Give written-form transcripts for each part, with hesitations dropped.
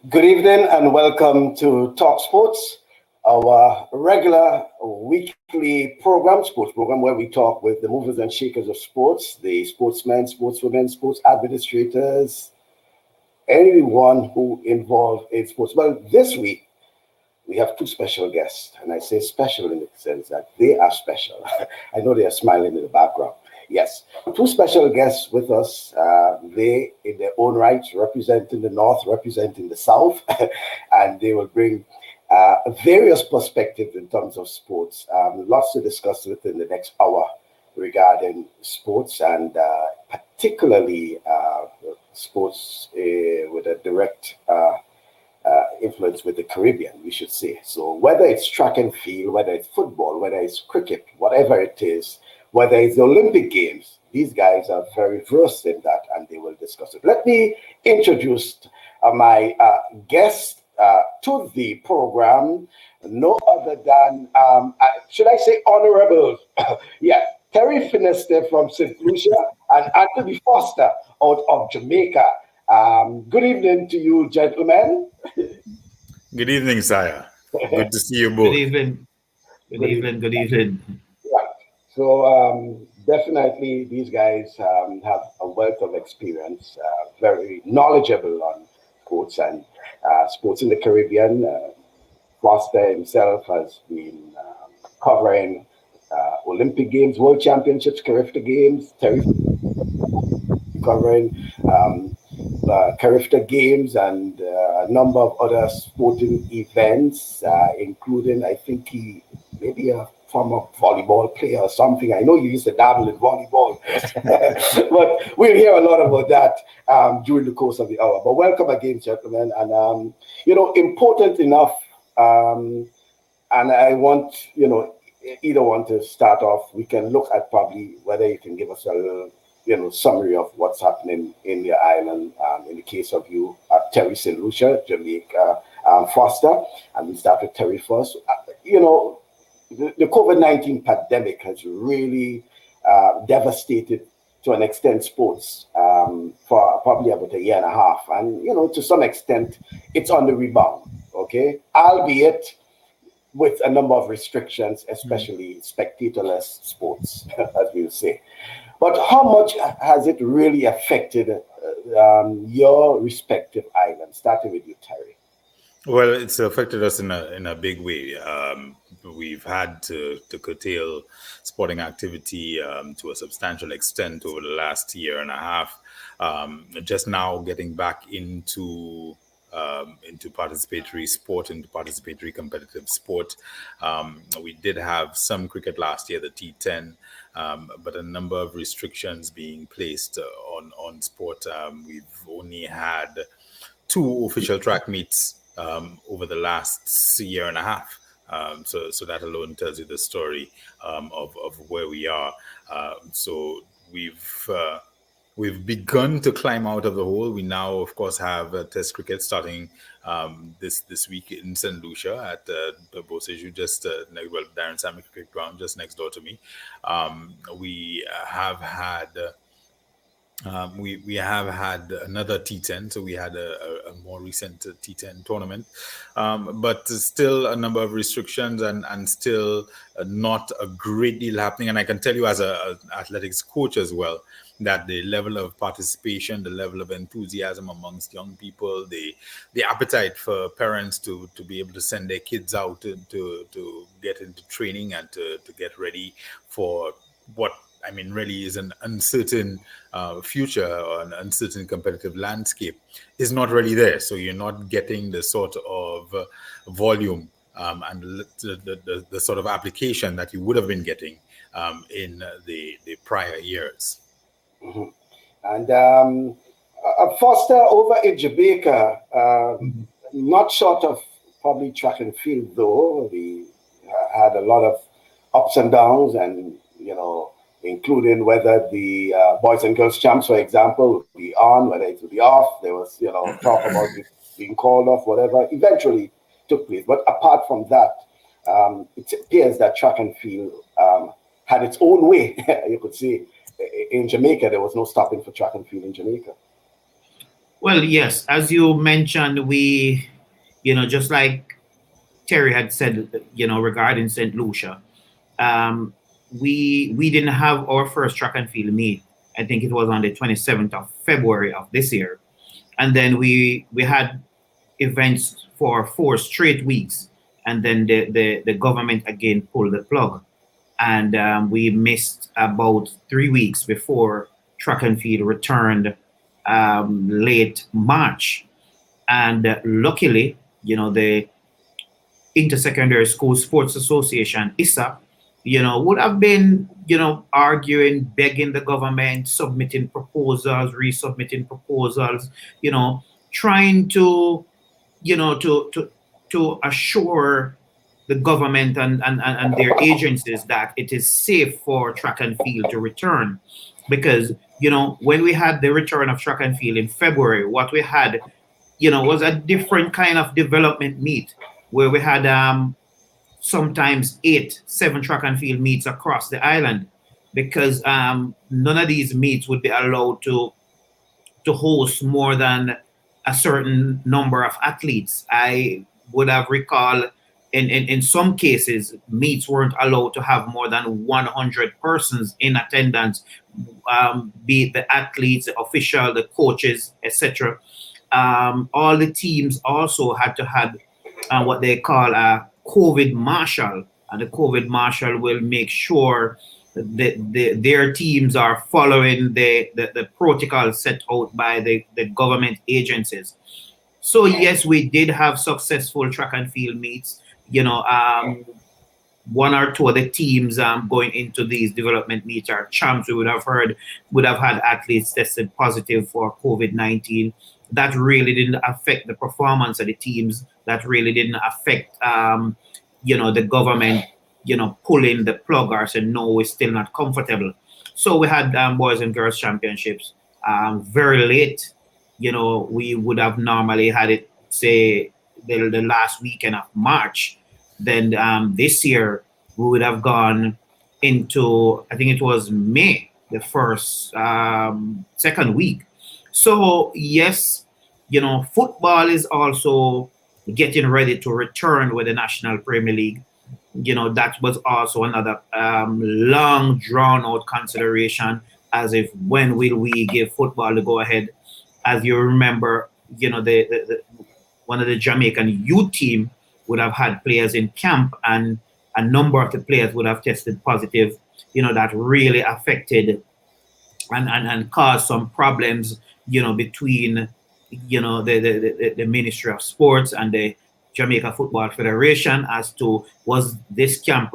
Good evening and welcome to TalkSports, our regular weekly sports program where we talk with the movers and shakers of sports, the sportsmen, sportswomen, sports administrators, anyone who involved in sports. Well, this week we have two special guests, and I say special in the sense that they are special. I know they are smiling in the background. Yes, two special guests with us. They, in their own rights, representing the North, representing the South, and they will bring various perspectives in terms of sports. Lots to discuss within the next hour regarding sports and particularly sports with a direct influence with the Caribbean, we should say. So whether it's track and field, whether it's football, whether it's cricket, whatever it is, whether it's the Olympic Games, these guys are very versed in that and they will discuss it. Let me introduce my guest to the program, no other than, should I say honorable? Yeah, Terry Finisterre from St. Lucia and Anthony Foster out of Jamaica. Good evening to you, gentlemen. Good evening, Sire. Good to see you both. Good evening. Right. So definitely these guys have a wealth of experience, very knowledgeable on sports and sports in the Caribbean. Foster himself has been covering Olympic Games, World Championships, CARIFTA Games, Terry covering CARIFTA Games and a number of other sporting events, including, I think he maybe a former volleyball player or something. I know you used to dabble in volleyball, but we'll hear a lot about that during the course of the hour. But welcome again, gentlemen. And, important enough, and I want, either one to start off. We can look at probably whether you can give us a little summary of what's happening in the island. In the case of you, Terry St. Lucia, Jamaica, Foster, and we start with Terry first. The COVID-19 pandemic has really devastated, to an extent, sports for probably about a year and a half. And, to some extent, it's on the rebound, okay? Albeit with a number of restrictions, especially spectatorless sports, as we'll say. But how much has it really affected your respective islands? Starting with you, Terry. Well, it's affected us in a big way. We've had to curtail sporting activity to a substantial extent over the last year and a half. Just now getting back into participatory sport, into participatory competitive sport. We did have some cricket last year, the T10, but a number of restrictions being placed on sport. We've only had 2 official track meets over the last year and a half. So that alone tells you the story of where we are. So we've begun to climb out of the hole. We now, of course, have Test cricket starting this week in St. Lucia at the Boseju, just Darren Sammy Cricket Ground, just next door to me. We have had another T10, so we had a more recent T10 tournament, but still a number of restrictions and still not a great deal happening. And I can tell you as an athletics coach as well, that the level of participation, the level of enthusiasm amongst young people, the appetite for parents to be able to send their kids out to get into training and to get ready for what really is an uncertain future or an uncertain competitive landscape is not really there. So you're not getting the sort of volume and the sort of application that you would have been getting in the prior years. Mm-hmm. And Foster, over in Jamaica, not short of probably track and field, though, we had a lot of ups and downs and, including whether the boys and girls champs, for example, would be on, whether it would be off. There was, talk about it being called off, whatever. Eventually took place. But apart from that, it appears that track and field had its own way, you could say. In Jamaica, there was no stopping for track and field in Jamaica. Well, yes, as you mentioned, we, just like Terry had said, regarding St. Lucia, um, we didn't have our first track and field meet. I think it was on the 27th of February of this year, and then we had events for 4 straight weeks, and then the government again pulled the plug, and we missed about 3 weeks before track and field returned late March, and luckily, the Intersecondary School Sports Association, ISA, would have been, arguing, begging the government, submitting proposals, resubmitting proposals, trying to, to assure the government and their agencies that it is safe for track and field to return. Because, when we had the return of track and field in February, what we had, was a different kind of development meet where we had sometimes 8, 7 track and field meets across the island, because none of these meets would be allowed to host more than a certain number of athletes. I would have recalled in some cases, meets weren't allowed to have more than 100 persons in attendance, be it the athletes, the official, the coaches, etc. All the teams also had to have what they call a COVID marshal, and the COVID marshal will make sure that their teams are following the protocol set out by the government agencies. So yes, we did have successful track and field meets. One or two of the teams going into these development meets are champs. We would have had athletes tested positive for COVID-19. That really didn't affect the performance of the teams. That really didn't affect, the government, pulling the plug or saying, no, we're still not comfortable. So we had boys and girls championships very late. We would have normally had it, say, the last weekend of March. Then this year, we would have gone into, I think it was May, the first, second week. So, yes, football is also getting ready to return with the National Premier League. That was also another long drawn out consideration, as if when will we give football the go ahead. As you remember, the one of the Jamaican youth team would have had players in camp, and a number of the players would have tested positive. That really affected and caused some problems, between, the Ministry of Sports and the Jamaica Football Federation as to was this camp,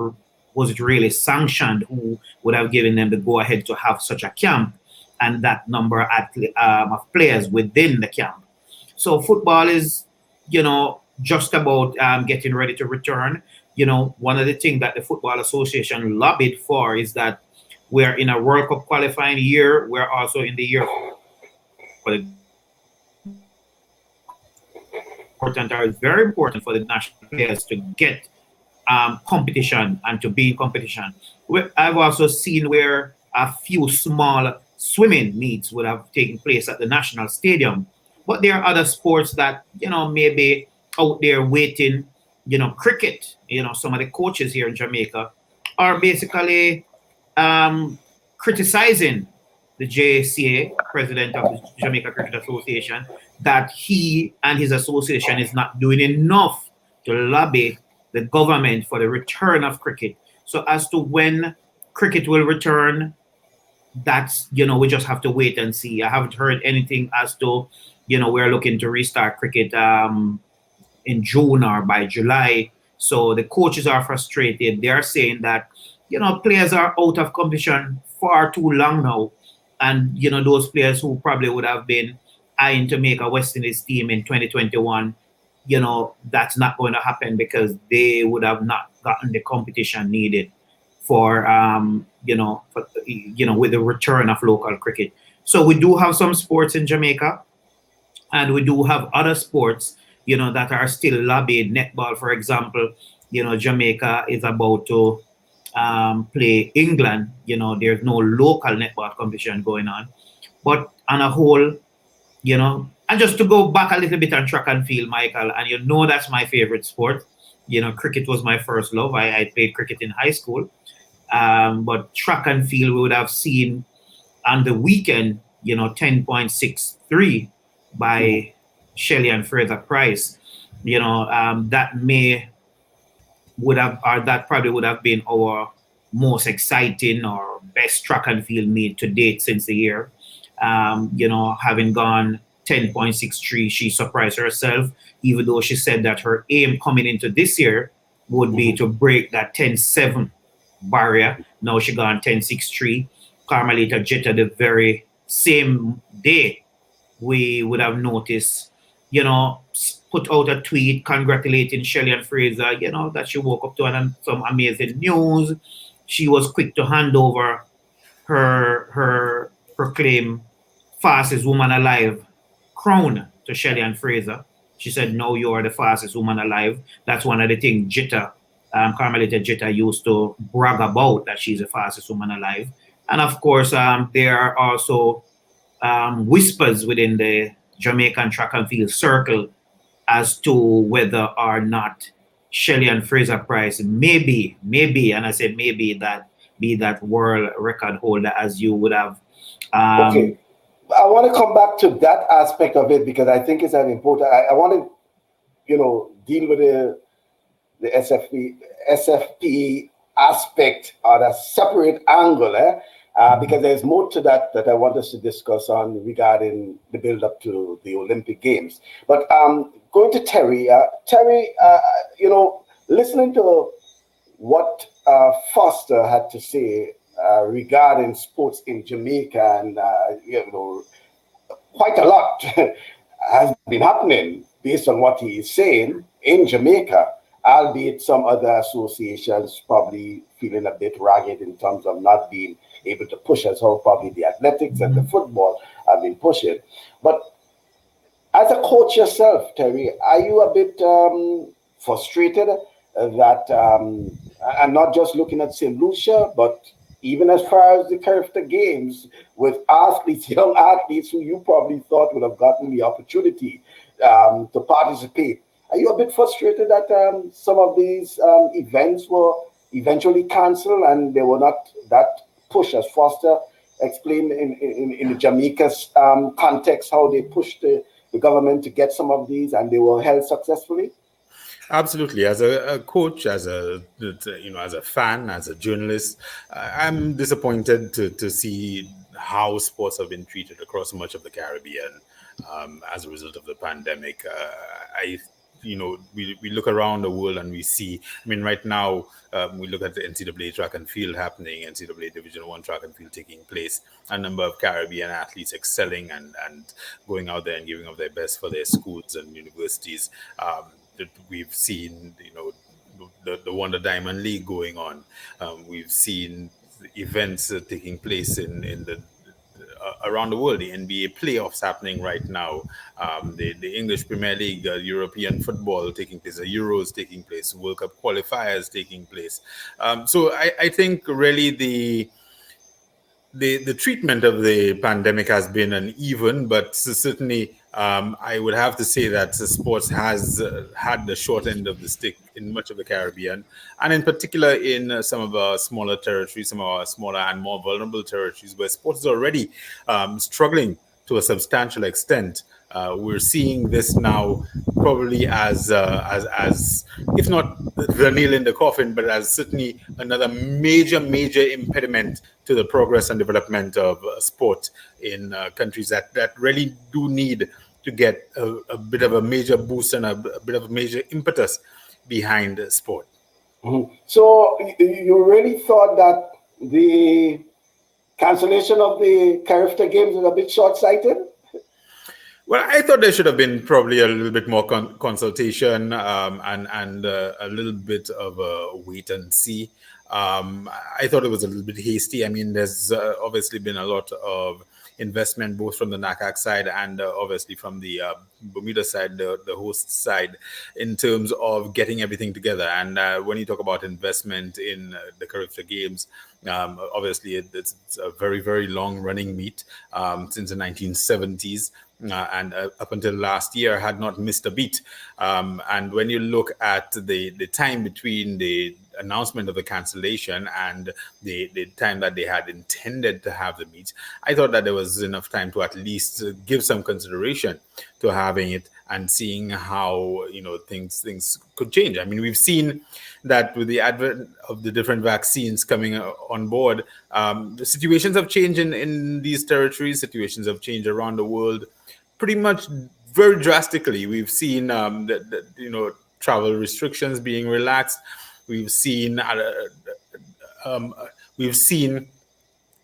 was it really sanctioned? Who would have given them the go ahead to have such a camp, and that number of players within the camp? So football is, just about getting ready to return. One of the things that the Football Association lobbied for is that we're in a World Cup qualifying year. We're also in the year for the important, or it's very important for the national players to get competition and to be in competition. I've also seen where a few small swimming meets would have taken place at the national stadium, but there are other sports that maybe out there waiting. Cricket. Some of the coaches here in Jamaica are basically criticizing the JCA, president of the Jamaica Cricket Association, that he and his association is not doing enough to lobby the government for the return of cricket. So as to when cricket will return, that's, we just have to wait and see. I haven't heard anything as to, we're looking to restart cricket in June or by July. So the coaches are frustrated. They are saying that, players are out of competition far too long now. And, those players who probably would have been eyeing to make a West Indies team in 2021, that's not going to happen because they would have not gotten the competition needed for, with the return of local cricket. So we do have some sports in Jamaica, and we do have other sports, that are still lobbied. Netball, for example, Jamaica is about to play England. There's no local netball competition going on. But on a whole, And just to go back a little bit on track and field, Michael, and you know that's my favorite sport. Cricket was my first love. I played cricket in high school. But track and field, we would have seen on the weekend, 10.63 by Shelley and Fraser Price. That probably would have been our most exciting or best track and field meet to date since the year. Having gone 10.63, she surprised herself, even though she said that her aim coming into this year would be to break that 10.7 barrier. Now she gone 10.63. Carmelita Jetta, the very same day, we would have noticed, put out a tweet congratulating Shelley and Fraser, that she woke up to some amazing news. She was quick to hand over her proclaimed fastest woman alive crown to Shelley and Fraser. She said, "No, you are the fastest woman alive." That's one of the things Carmelita Jetta used to brag about, that she's the fastest woman alive. And of course, there are also whispers within the Jamaican track and field circle as to whether or not Shelley and Fraser Price maybe, and I say maybe, that be that world record holder, as you would have. Okay. I want to come back to that aspect of it, because I think it's an important. I want to, deal with the SFP aspect on a separate angle, because there's more to that I want us to discuss on regarding the build up to the Olympic Games. But going to Terry, listening to what Foster had to say regarding sports in Jamaica, and quite a lot has been happening based on what he is saying in Jamaica, albeit some other associations probably feeling a bit ragged in terms of not being able to push as how probably the athletics and the football have been pushing. But as a coach yourself, Terry, are you a bit frustrated that, and not just looking at St. Lucia, but even as far as the CARIFTA Games, with athletes, young athletes who you probably thought would have gotten the opportunity to participate? Are you a bit frustrated that some of these events were eventually cancelled and they were not that push, as Foster explained in the Jamaica's context, how they pushed the government to get some of these and they were held successfully? Absolutely. As a coach, as a fan, as a journalist, I'm disappointed to see how sports have been treated across much of the Caribbean as a result of the pandemic. We look around the world and we see, right now, we look at the NCAA track and field happening, NCAA Division I track and field taking place, a number of Caribbean athletes excelling and going out there and giving up their best for their schools and universities. That we've seen, the Wonder Diamond League going on. We've seen events taking place in the around the world. The NBA playoffs happening right now. The English Premier League, European football taking place, the Euros taking place, World Cup qualifiers taking place. So I think really the treatment of the pandemic has been uneven, but certainly I would have to say that sports has had the short end of the stick in much of the Caribbean, and in particular in some of our smaller territories, some of our smaller and more vulnerable territories, where sports is already struggling to a substantial extent. We're seeing this now probably as if not the nail in the coffin, but as certainly another major impediment to the progress and development of sport in countries that really do need to get a bit of a major boost and a bit of a major impetus behind sport. Mm-hmm. So you really thought that the cancellation of the CARIFTA Games was a bit short-sighted? Well, I thought there should have been probably a little bit more consultation and a little bit of a wait and see. I thought it was a little bit hasty. There's obviously been a lot of investment both from the NACAC side and obviously from the Bermuda side, the host side, in terms of getting everything together. And when you talk about investment in the CARIFTA Games, obviously it's a very, very long running meet since the 1970s. and up until last year had not missed a beat. And when you look at the time between the announcement of the cancellation and the time that they had intended to have the meet, I thought that there was enough time to at least give some consideration to having it and seeing how things could change. I mean, we've seen that with the advent of the different vaccines coming on board, the situations have changed in these territories. Situations have changed around the world pretty much very drastically. We've seen travel restrictions being relaxed. We've seen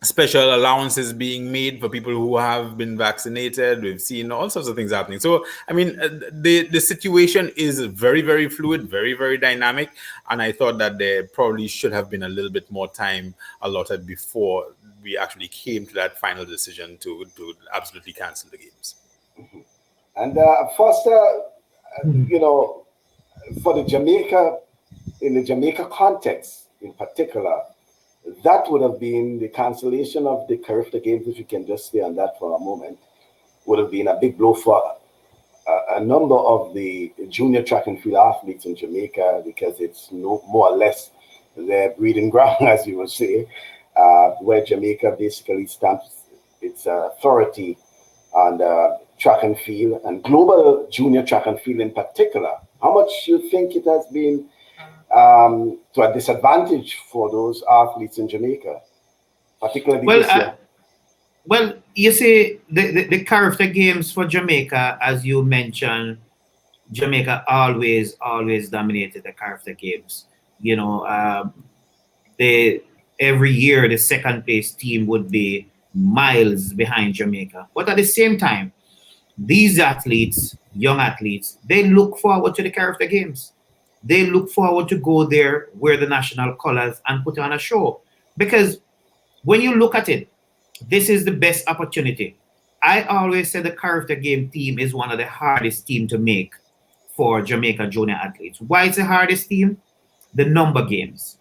special allowances being made for people who have been vaccinated. We've seen all sorts of things happening. So, I mean, the situation is very, very fluid, very, very dynamic. And I thought that there probably should have been a little bit more time allotted before we actually came to that final decision to absolutely cancel the games. Mm-hmm. And Foster, for the Jamaica context in particular, that would have been the cancellation of the CARIFTA Games, if you can just stay on that for a moment, would have been a big blow for a number of the junior track and field athletes in Jamaica, because it's more or less their breeding ground, as you would say, where Jamaica basically stamps its authority on track and field and global junior track and field in particular. How much do you think it has been to a disadvantage for those athletes in Jamaica, particularly this year? Well, you see, the CARIFTA Games for Jamaica, as you mentioned, Jamaica always dominated the CARIFTA Games. Every year the second place team would be miles behind Jamaica. But at the same time, these athletes, young athletes, they look forward to the CARIFTA Games. They look forward to go there, wear the national colors, and put on a show. Because when you look at it, this is the best opportunity. I always say the CARIFTA Game team is one of the hardest teams to make for Jamaica junior athletes. Why is the hardest team? The number games.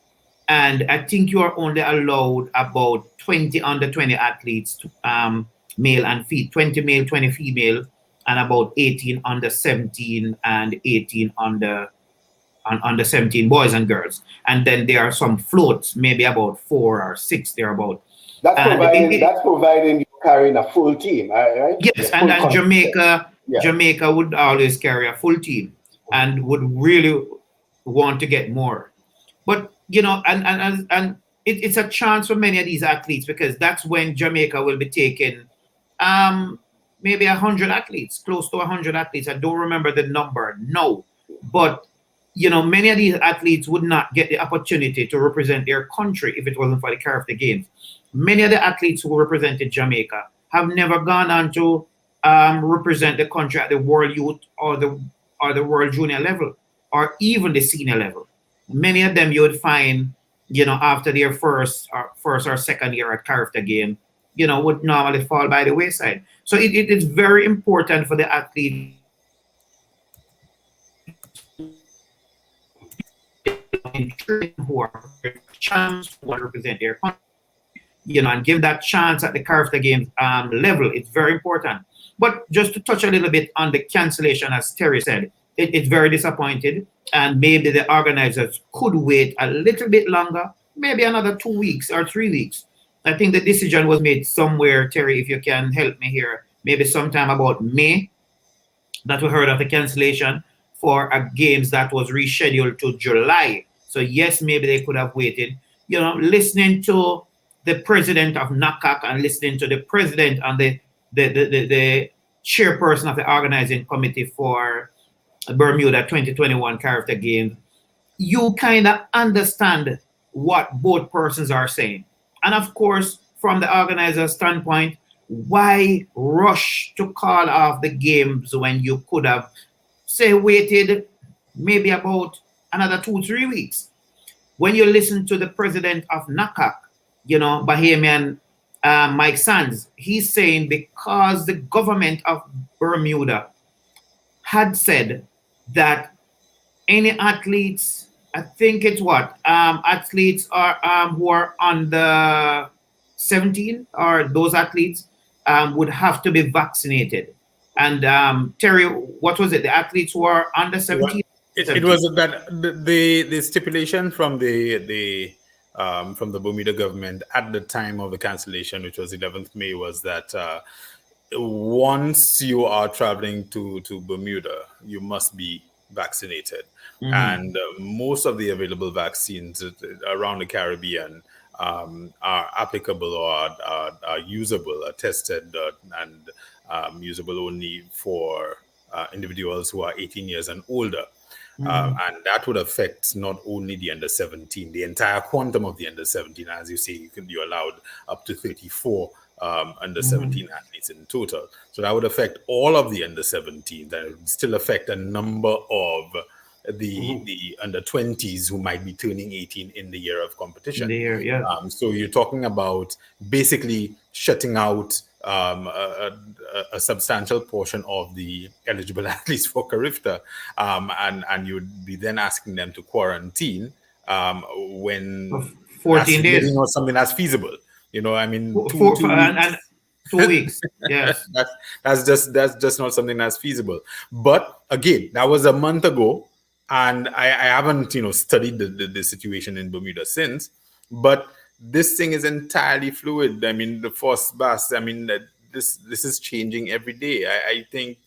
And I think you are only allowed about 20 under 20 athletes, male and female, 20 male, 20 female, and about 18 under 17 and 18 under 17 boys and girls. And then there are some floats, maybe about 4 or 6 thereabout. That's providing you carrying a full team, right? Yes, and Jamaica would always carry a full team and would really want to get more. But and it's a chance for many of these athletes, because that's when Jamaica will be taking maybe 100 athletes, close to 100 athletes. I don't remember the number, no. But many of these athletes would not get the opportunity to represent their country if it wasn't for the CARIFTA Games. Many of the athletes who represented Jamaica have never gone on to represent the country at the World Youth or the World Junior level, or even the senior level. Many of them you would find, after their first or second year at CARIFTA Game, would normally fall by the wayside. So it is very important for the athlete who are chance to represent their country, and give that chance at the CARIFTA Games level. It's very important. But just to touch a little bit on the cancellation, as Terry said, it's very disappointed, and maybe the organizers could wait a little bit longer, maybe another 2 weeks or 3 weeks. I think the decision was made somewhere, Terry, if you can help me here, maybe sometime about May, that we heard of the cancellation for a games that was rescheduled to July. So yes, maybe they could have waited. Listening to the president of NACAC and listening to the president and the chairperson of the organizing committee for Bermuda 2021 CARIFTA Games, you kind of understand what both persons are saying. And of course, from the organizer's standpoint, why rush to call off the games when you could have, say, waited maybe about another 2-3 weeks? When you listen to the president of NACAC, Bahamian Mike Sands, he's saying because the government of Bermuda had said that any athletes, I think it's athletes are who are under 17, or those athletes would have to be vaccinated. And Terry, what was it? The athletes who are under 17? It was that the stipulation from from the Bermuda government at the time of the cancellation, which was 11th May, was that once you are traveling to Bermuda, you must be vaccinated. And most of the available vaccines around the Caribbean are applicable or are usable, are tested and usable only for individuals who are 18 years and older. And that would affect not only the under 17, the entire quantum of the under 17. As you say, you're allowed up to 34 under 17 athletes in total. So that would affect all of the under 17. That would still affect a number of the under 20s who might be turning 18 in the year of competition. So you're talking about basically shutting out a substantial portion of the eligible athletes for CARIFTA, and you would be then asking them to quarantine when 14 days. Really not something that's feasible. You know, I mean, 2 weeks. And 2 weeks. Yes, that's just not something that's feasible. But again, that was a month ago, and I haven't studied the situation in Bermuda since. But this thing is entirely fluid. I mean, the first bus. I mean, this is changing every day. I think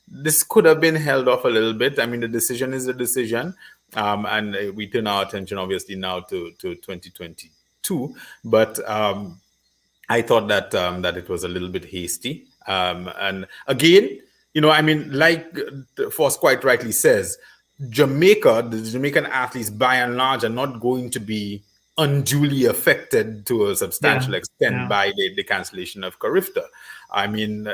this could have been held off a little bit. I mean, the decision is a decision, and we turn our attention obviously now to 2022. But I thought that that it was a little bit hasty. And again, I mean, like Force quite rightly says, Jamaica, the Jamaican athletes by and large are not going to be unduly affected to a substantial extent by the cancellation of CARIFTA. I mean,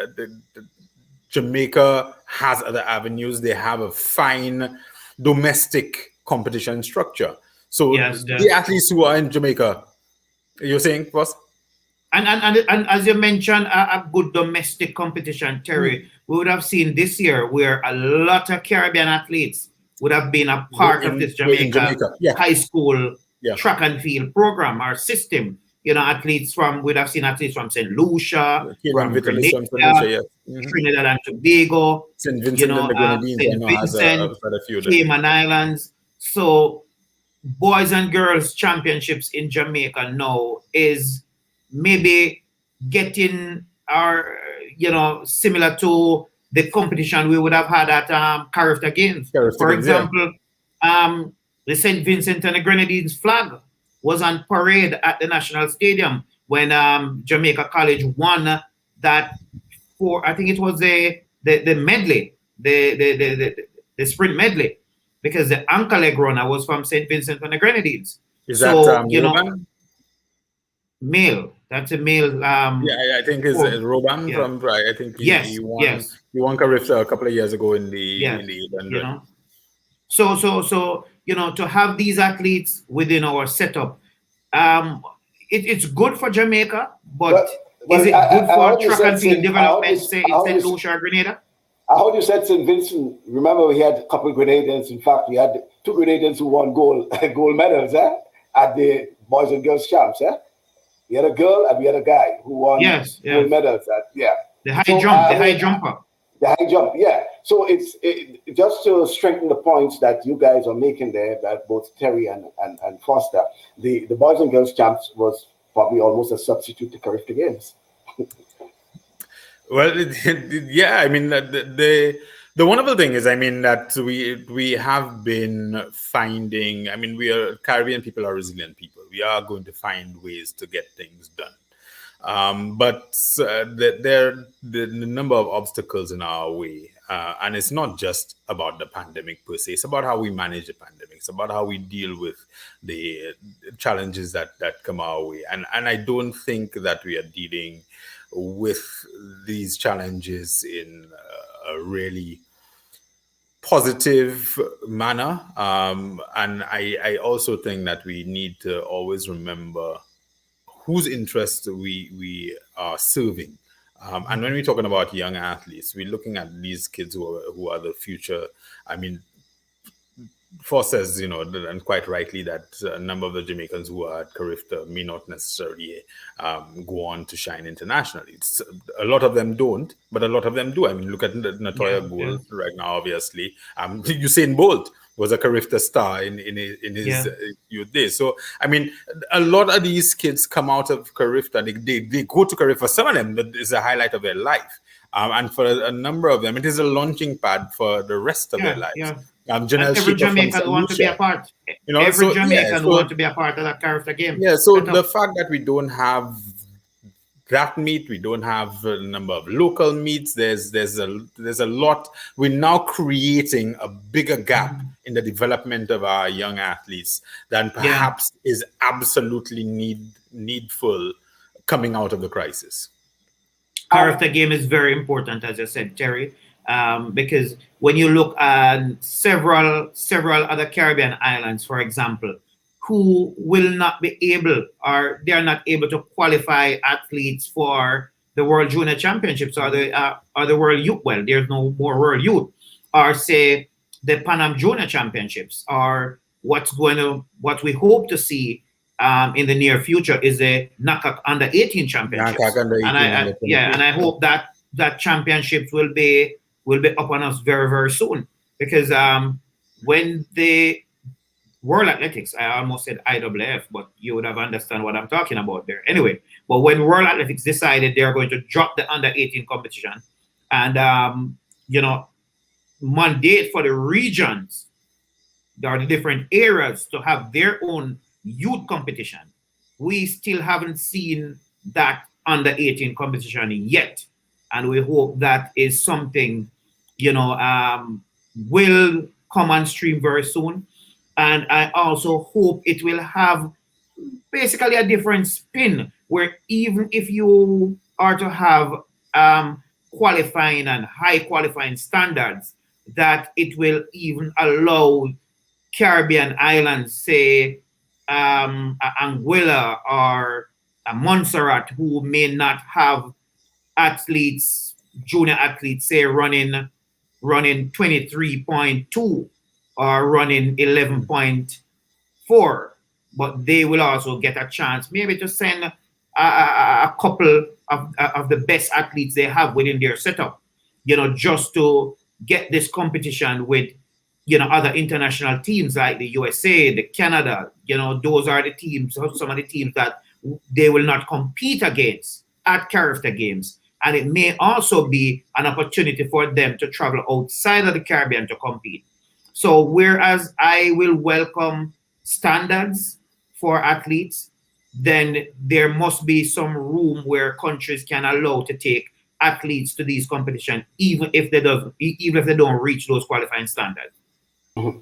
Jamaica has other avenues. They have a fine domestic competition structure. So the athletes who are in Jamaica, you're saying, Ross? And as you mentioned, a good domestic competition, Terry, we would have seen this year where a lot of Caribbean athletes would have been a part of this Jamaica. High school track and field program or system. We'd have seen athletes from St. Lucia, from Grenada, Trinidad and Tobago, St. Vincent and the Grenadines, Cayman Islands. So boys and girls championships in Jamaica now is maybe getting similar to the competition we would have had at CARIFTA Games. For example, the St. Vincent and the Grenadines flag was on parade at the National Stadium when Jamaica College won that I think it was the medley, the sprint medley, because the anchor leg runner was from St. Vincent and the Grenadines. Is that male? That's a male. I think it's Roban from I think he won CARIFTA a couple of years ago in the 800. So to have these athletes within our setup, it's good for Jamaica, but is it good for track and field development, say in St. Lucia or Grenada? I heard you said St. Vincent. Remember, we had a couple of Grenadians. In fact, we had 2 Grenadians who won gold medals at the boys and girls champs. We had a girl and we had a guy who won gold medals. The high jumper. The high jump, So it's just to strengthen the points that you guys are making there, that both Terry and Foster, the boys and girls champs was probably almost a substitute to CARIFTA Games. Well, I mean, the wonderful thing is, I mean, that we have been finding, I mean, Caribbean people are resilient people. We are going to find ways to get things done. But there the number of obstacles in our way. And it's not just about the pandemic per se. It's about how we manage the pandemic. It's about how we deal with the challenges that come our way. And I don't think that we are dealing with these challenges in a really positive manner. And I also think that we need to always remember whose interests we are serving. And when we're talking about young athletes, we're looking at these kids who are the future. I mean, Foss says, and quite rightly, that a number of the Jamaicans who are at CARIFTA may not necessarily go on to shine internationally. A lot of them don't, but a lot of them do. I mean, look at Natoya Gould right now, obviously. Usain Bolt was a CARIFTA star in his youth days. So, I mean, a lot of these kids come out of CARIFTA. They go to CARIFTA. Some of them, it's a highlight of their life. And for a number of them, it is a launching pad for the rest of their lives. And every Jamaican want to be a part. Every Jamaican want to be a part of that CARIFTA game. Yeah, so the fact that we don't have that meet, we don't have a number of local meets. There's a lot. We're now creating a bigger gap in the development of our young athletes than perhaps is absolutely needful coming out of the crisis. CARIFTA game is very important, as you said, Terry, because when you look at several other Caribbean islands, for example, who will not be able, or they are not able to qualify athletes for the World Junior Championships or the World Youth. Well, there's no more World Youth, or say the Pan Am Junior Championships, or what we hope to see in the near future is a NACAC Under 18 Championships. And I hope that championships will be up on us very, very soon, because when the World Athletics, I almost said IWF, but you would have understand what I'm talking about there. Anyway, but when World Athletics decided they're going to drop the Under 18 competition and mandate for the regions, there are the different areas to have their own youth competition, we still haven't seen that Under 18 competition yet, and we hope that is something will come on stream very soon. And I also hope it will have basically a different spin, where even if you are to have qualifying and high qualifying standards, that it will even allow Caribbean islands, say Anguilla or Montserrat, who may not have junior athletes, say running 23.2 or running 11.4, but they will also get a chance maybe to send a couple of the best athletes they have within their setup, just to get this competition with other international teams like the USA, the Canada. Those are the teams, some of the teams that they will not compete against at CARIFTA Games. And it may also be an opportunity for them to travel outside of the Caribbean to compete. So whereas I will welcome standards for athletes, then there must be some room where countries can allow to take athletes to these competitions, even if they don't reach those qualifying standards. Well,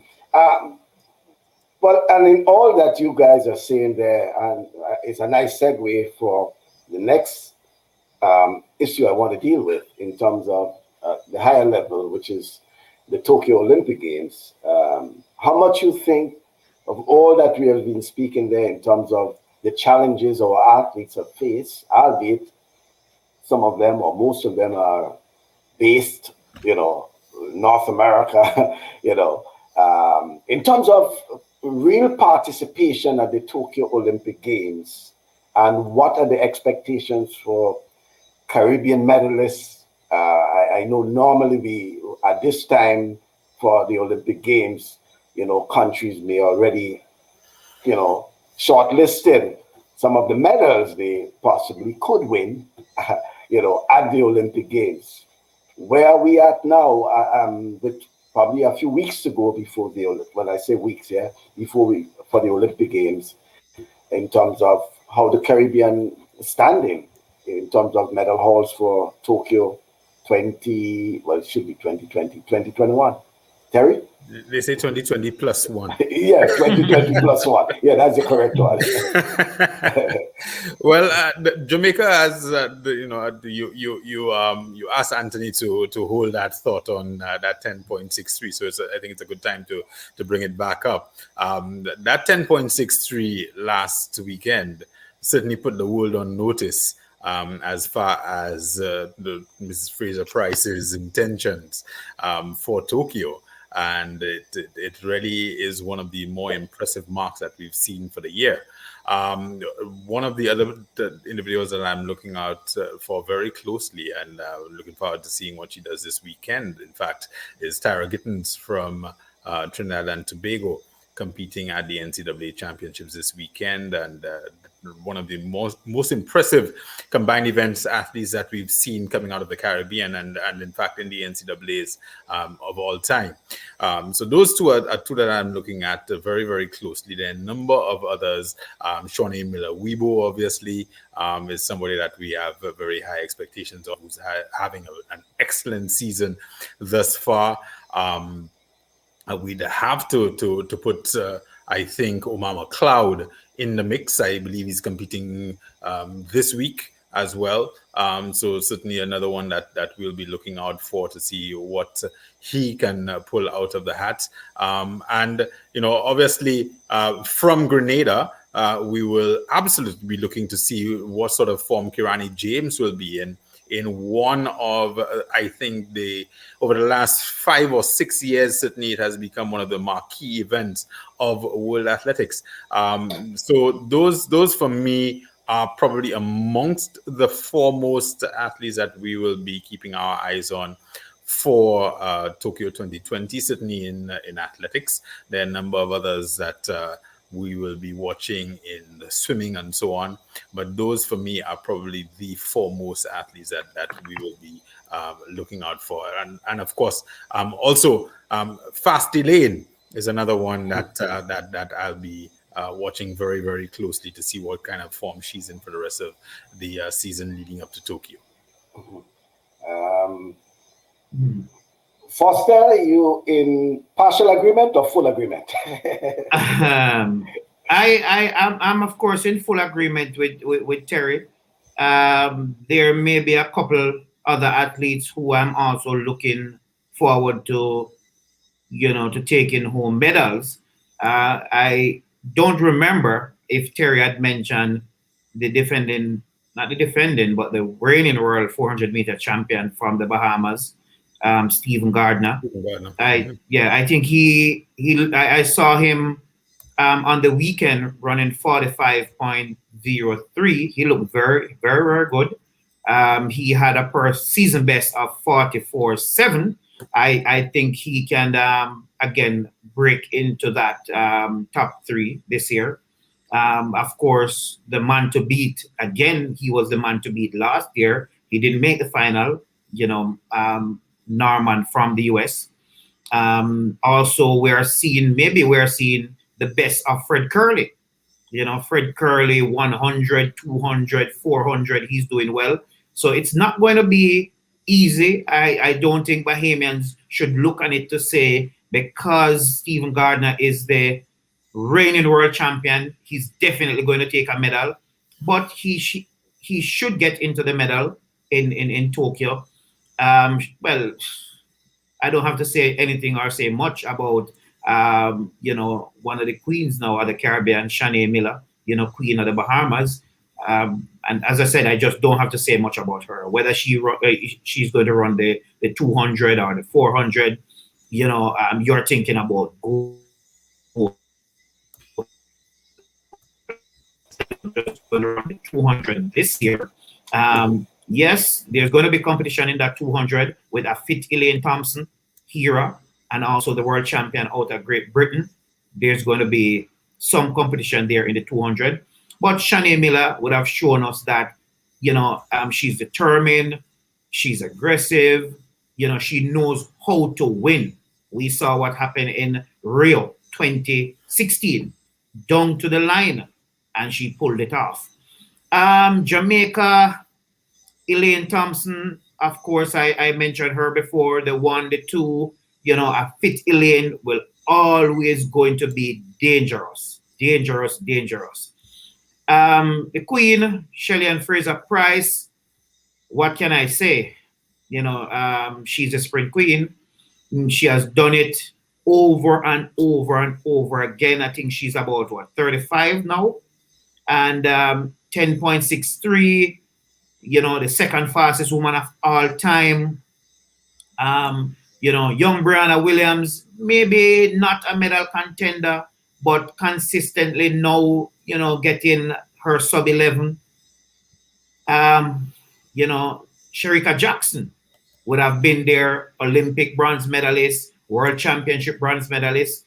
and in all that you guys are saying there, and it's a nice segue for the next issue I want to deal with in terms of the higher level, which is the Tokyo Olympic Games. How much you think of all that we have been speaking there in terms of the challenges our athletes have faced, albeit some of them or most of them are based, North America, in terms of real participation at the Tokyo Olympic Games, and what are the expectations for Caribbean medalists? I know normally we, at this time for the Olympic Games, countries may already, shortlisted some of the medals they possibly could win, at the Olympic Games. Where are we at now? With probably a few weeks to go before when I say weeks, for the Olympic Games, in terms of how the Caribbean is standing in terms of medal hauls for Tokyo it should be 2021. Terry? They say 2020 plus one. Yes, 2020 plus one. Yeah, that's the correct one. Well, Jamaica has, you asked Anthony to hold that thought on that 10.63. So I think it's a good time to bring it back up. That 10.63 last weekend certainly put the world on notice. As far as Mrs. Fraser Price's intentions for Tokyo. and it really is one of the more impressive marks that we've seen for the year. One of the other individuals that I'm looking out for very closely and looking forward to seeing what she does this weekend, in fact, is Tara Gittens from Trinidad and Tobago, competing at the NCAA Championships this weekend, and one of the most impressive combined events athletes that we've seen coming out of the Caribbean and in fact in the NCAAs of all time. So those two are two that I'm looking at very, very closely. There are a number of others. Shawnee Miller-Weibo, obviously, is somebody that we have very high expectations of, who's having an excellent season thus far. We'd have to put, I think, Omar McLeod in the mix. I believe he's competing this week as well. So certainly another one that we'll be looking out for to see what he can pull out of the hat. And, obviously from Grenada, we will absolutely be looking to see what sort of form Kirani James will be in one of, I think, over the last 5 or 6 years, certainly it has become one of the marquee events of world athletics. So those for me are probably amongst the foremost athletes that we will be keeping our eyes on for Tokyo 2020, certainly in athletics. There are a number of others that we will be watching in the swimming and so on. But those for me are probably the foremost athletes that we will be looking out for. And of course, also Fast Elaine is another one that I'll be watching very, very closely to see what kind of form she's in for the rest of the season leading up to Tokyo. Foster, you in partial agreement or full agreement? I'm of course in full agreement with Terry. There may be a couple other athletes who I'm also looking forward to, to taking home medals. I don't remember if Terry had mentioned the not the defending, but the reigning world 400-meter champion from the Bahamas, Stephen Gardner. I think I saw him on the weekend running 45.03. He looked very, very, very good. He had a season best of 44.7. I think he can again break into that top 3 this year. Of course, the man to beat again. He was the man to beat last year. He didn't make the final. Norman from the US. Also, we're seeing the best of Fred Curley. Fred Curley, 100, 200, 400, he's doing well. So it's not going to be easy. I don't think Bahamians should look on it to say, because Stephen Gardner is the reigning world champion, he's definitely going to take a medal. But he should get into the medal in Tokyo. Well, I don't have to say anything or say much about, one of the queens now of the Caribbean, Shanae Miller, queen of the Bahamas. And as I said, I just don't have to say much about her. Whether she's going to run the 200 or the 400, you're thinking about gold. Just going to run the 200 this year. Yes, there's going to be competition in that 200 with a fit Elaine Thompson, Hira, and also the world champion out of Great Britain. There's going to be some competition there in the 200. But Shanae Miller would have shown us that, she's determined, she's aggressive, she knows how to win. We saw what happened in Rio 2016, down to the line, and she pulled it off. Jamaica, Elaine Thompson, of course, I mentioned her before, the 1, the 2, a fit Elaine will always going to be dangerous. The queen, Shelly-Ann Fraser-Pryce, what can I say? She's a sprint queen. She has done it over and over and over again. I think she's about 35 now, and 10.63. The second fastest woman of all time. Young Brianna Williams, maybe not a medal contender, but consistently now, getting her sub 11. Shericka Jackson would have been there, Olympic bronze medalist, World Championship bronze medalist,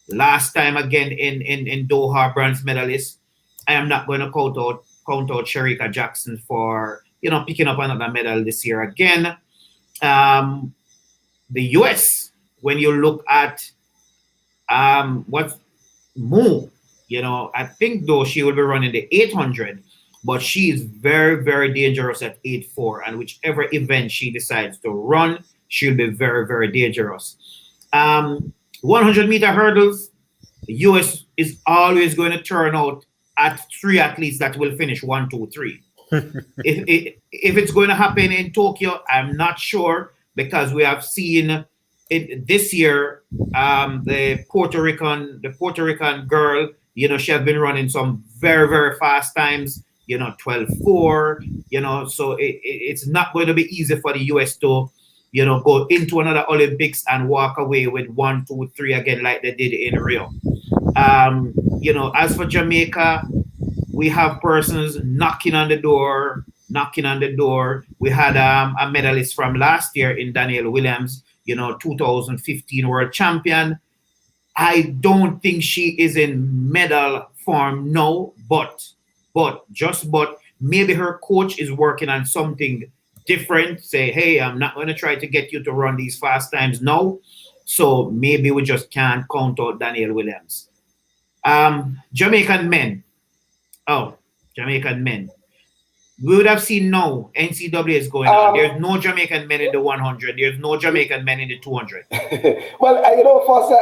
last time again in Doha bronze medalist. I am not going to count out Shericka Jackson for picking up another medal this year again. The US, when you look at what Mo, I think though she will be running the 800, but she is very, very dangerous at 8.4, and whichever event she decides to run, she'll be very, very dangerous. 100-meter hurdles, the US is always going to turn out at 3 athletes that will finish 1, 2, 3. If it's going to happen in Tokyo, I'm not sure, because we have seen it this year. The Puerto Rican girl, she has been running some very, very fast times. 12.4. So it's not going to be easy for the US to, go into another Olympics and walk away with 1, 2, 3 again like they did in Rio. As for Jamaica, we have persons knocking on the door. We had a medalist from last year in Danielle Williams, 2015 world champion. I don't think she is in medal form now, but maybe her coach is working on something different. Say, hey, I'm not going to try to get you to run these fast times now. So maybe we just can't count out Danielle Williams. Jamaican men. We would have seen now NCAA is going on. There's no Jamaican men in the 100. There's no Jamaican men in the 200. Well, Foster,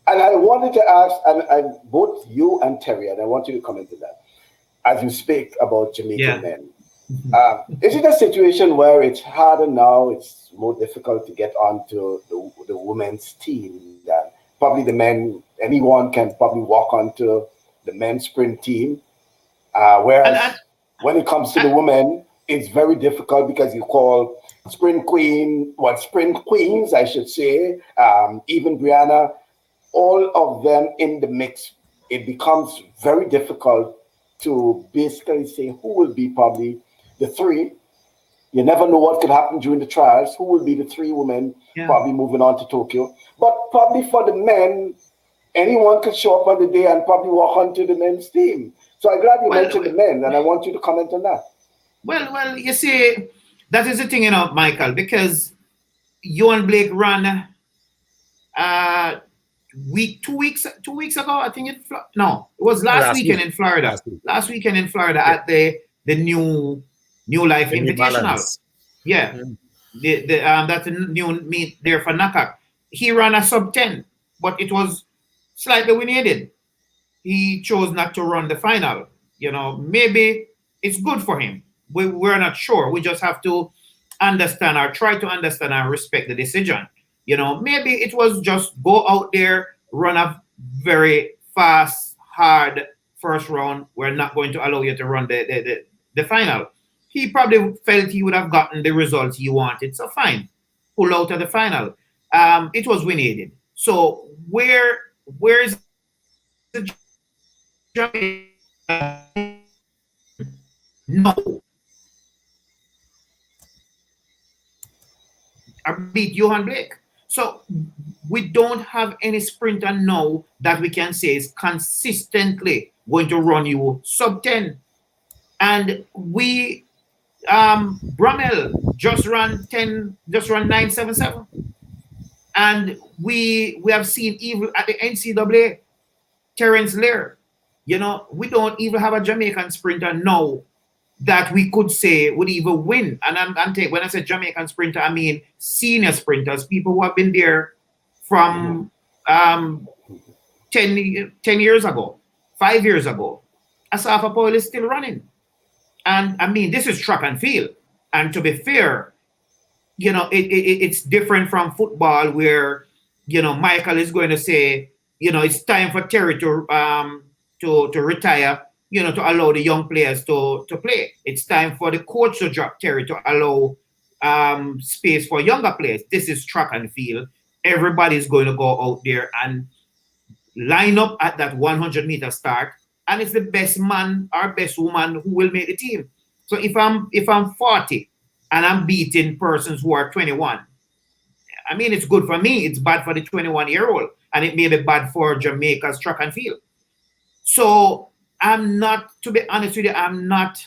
and I wanted to ask, and both you and Terry, and I want you to comment on that, as you speak about Jamaican men. Is it a situation where it's harder now, it's more difficult to get onto the women's team than probably the men? Anyone can probably walk onto the men's sprint team, whereas when it comes to the women, it's very difficult because you call sprint queens, I should say, even Brianna, all of them in the mix. It becomes very difficult to basically say who will be probably the 3. You never know what could happen during the trials. Who will be the 3 women probably moving on to Tokyo? But probably for the men, anyone could show up on the day and probably walk onto the men's team. So I'm glad you mentioned the men, and I want you to comment on that. Well, you see, that is the thing, Michael, because you and Blake ran 2 weeks ago. I think it was last weekend in Florida. Last weekend in Florida at the New Life Invitational. Yeah, that's a new meet there for Nakak. He ran a sub 10, but it was slightly winning. He chose not to run the final. Maybe it's good for him. We're not sure. We just have to understand or try to understand and respect the decision. Maybe it was just go out there, run a very fast, hard first round. We're not going to allow you to run the final. He probably felt he would have gotten the results he wanted. So fine, pull out of the final. It was winning. So where is the no? I beat Johan Blake. So we don't have any sprinter now that we can say is consistently going to run you sub 10. And we Brummel just ran 9.77. And we have seen even at the NCAA, Terence Lear, we don't even have a Jamaican sprinter now that we could say would even win. And when I say Jamaican sprinter, I mean senior sprinters, people who have been there from 10 years ago, 5 years ago. Asafa Powell is still running. And I mean, this is track and field. And to be fair, it's different from football where, Michael is going to say, it's time for Terry to retire, to allow the young players to play. It's time for the coach to drop Terry to allow space for younger players. This is track and field. Everybody's going to go out there and line up at that 100-meter start, and it's the best man or best woman who will make the team. So if I'm 40 and I'm beating persons who are 21, I mean, it's good for me. It's bad for the 21-year-old, and it may be bad for Jamaica's track and field. So I'm not, to be honest with you, I'm not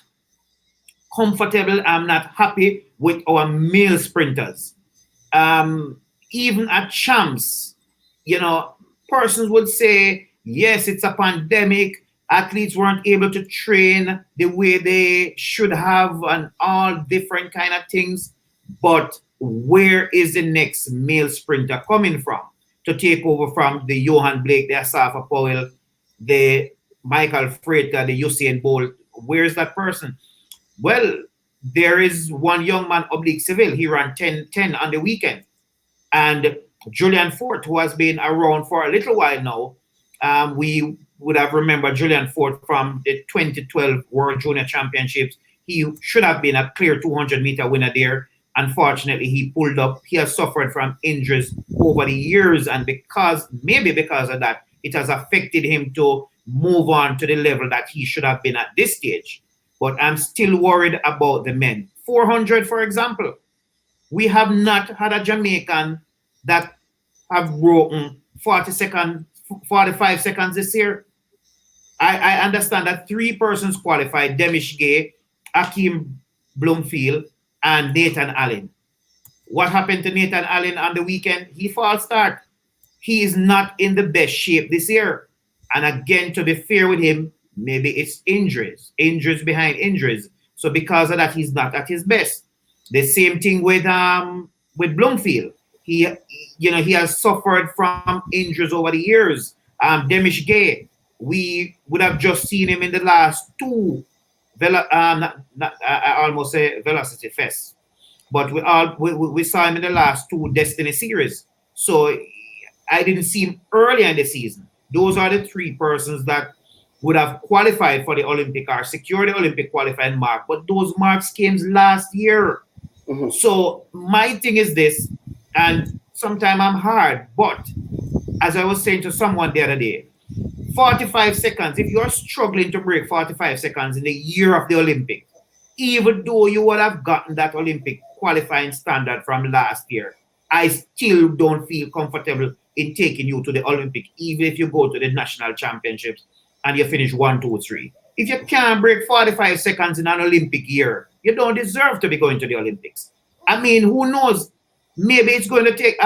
comfortable. I'm not happy with our male sprinters. Even at champs, persons would say, yes, it's a pandemic. Athletes weren't able to train the way they should have and all different kind of things. But where is the next male sprinter coming from to take over from the Johan Blake, the Asafa Powell, the Michael Frater, the Usain Bolt? Where's that person? Well, there is one young man, Oblique Seville. He ran 10-10 on the weekend. And Julian Fort, who has been around for a little while now, we would have remembered Julian Fort from the 2012 World Junior Championships. He should have been a clear 200-meter winner there. Unfortunately, he pulled up. He has suffered from injuries over the years, and maybe because of that, it has affected him to move on to the level that he should have been at this stage. But I'm still worried about the men. 400, for example. We have not had a Jamaican that have broken 45 seconds this year. I understand that 3 persons qualified: Demish Gay, Akeem Bloomfield, and Nathan Allen. What happened to Nathan Allen on the weekend? He false start. He is not in the best shape this year. And again, to be fair with him, maybe it's injuries behind injuries. So because of that, he's not at his best. The same thing with Bloomfield. He has suffered from injuries over the years. Demish Gay, we would have just seen him in the last 2 I almost say Velocity Fest, but we saw him in the last 2 Destiny series. So I didn't see him earlier in the season. Those are the 3 persons that would have qualified for the Olympic or secured the Olympic qualifying mark, but those marks came last year. Mm-hmm. So my thing is this, and sometimes I'm hard, but as I was saying to someone the other day, 45 seconds, if you're struggling to break 45 seconds in the year of the Olympics, even though you would have gotten that Olympic qualifying standard from last year, I still don't feel comfortable in taking you to the Olympic, even if you go to the national championships and you finish 1, 2, 3. If you can't break 45 seconds in an Olympic year, you don't deserve to be going to the Olympics. I mean, who knows? Maybe it's going to take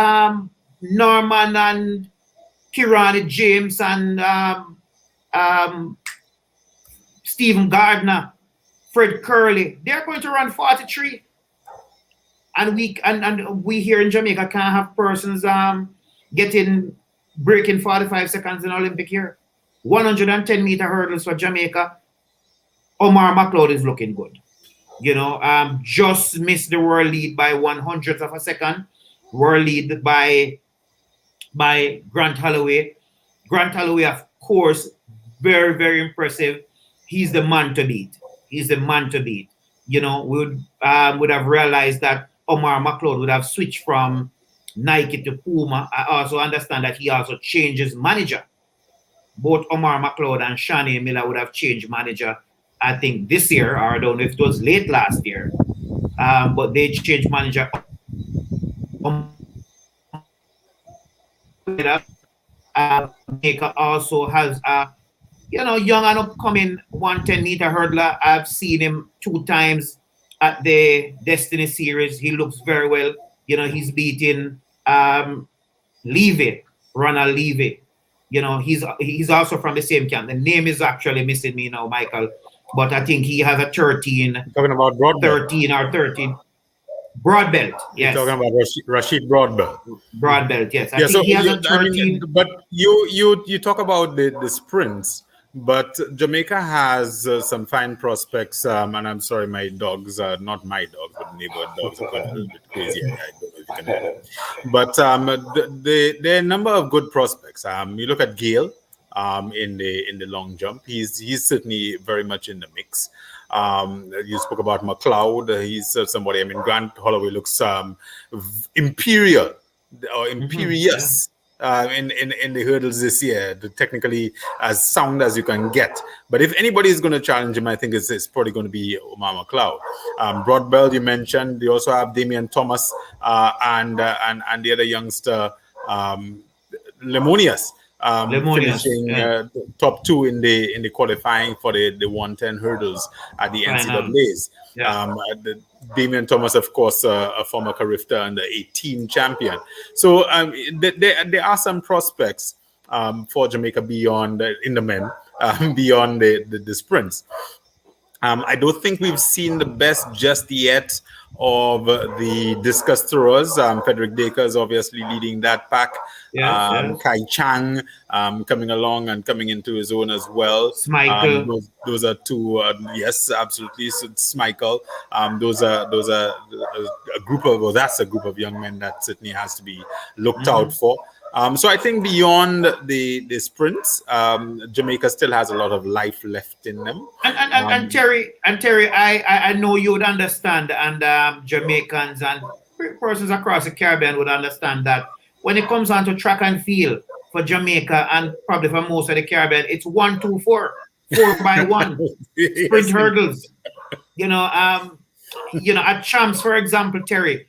Norman and Kirani James and Stephen Gardner, Fred Curley. They're going to run 43. And we here in Jamaica can't have persons breaking 45 seconds in Olympic year. 110-meter hurdles for Jamaica. Omar McLeod is looking good. Just missed the world lead by 1/100th of a second. World lead by Grant Holloway. Grant Holloway, of course, very, very impressive. He's the man to beat. We would have realized that Omar McLeod would have switched from Nike to Puma. I also understand that he also changes manager. Both Omar McLeod and Shani Miller would have changed manager, I think, this year, or I don't know if it was late last year. But they changed manager. Jamaica also has a young and upcoming 110-meter hurdler. I've seen him 2 times at the Destiny series. He looks very well. He's beating Levy, Ronald Levy. He's also from the same camp. The name is actually missing me now, Michael, but I think he has a 13. You're talking about Broadbelt. 13 or 13. Broadbelt, yes. You're talking about Rashid Broadbelt. Broadbelt, yes. I think he has a 13. But you talk about the sprints, but Jamaica has some fine prospects. And I'm sorry, my dogs are not my dogs, but neighbor dogs are going a little bit crazy. I don't know if you can hear them. But there are a number of good prospects. You look at Gale in the long jump. He's certainly very much in the mix. You spoke about McLeod. He's somebody. I mean, Grant Holloway looks imperial or imperious. In the hurdles this year, technically as sound as you can get. But if anybody is going to challenge him, I think it's probably going to be Omar McLeod. Broadbell, you mentioned. You also have Damian Thomas and the other youngster, Lemonius. Finishing top 2 in the qualifying for the 110 hurdles at the NCAA's. Damian Thomas, of course, a former CARIFTA under 18 champion. So there are some prospects for Jamaica beyond in the men, beyond the sprints. I don't think we've seen the best just yet of the discus throwers. Frederick Dacre is obviously leading that pack. Kai Chang coming along and coming into his own as well. Smichael. Those are 2. Yes, absolutely. So Smichael. Those are a group of. Well, that's a group of young men that certainly has to be looked out for. So I think beyond the sprints, Jamaica still has a lot of life left in them. And Terry, I know you would understand, and Jamaicans and persons across the Caribbean would understand that when it comes on to track and field for Jamaica and probably for most of the Caribbean, it's 1, 2, 4, 4x1 sprint hurdles. At Champs, for example, Terry,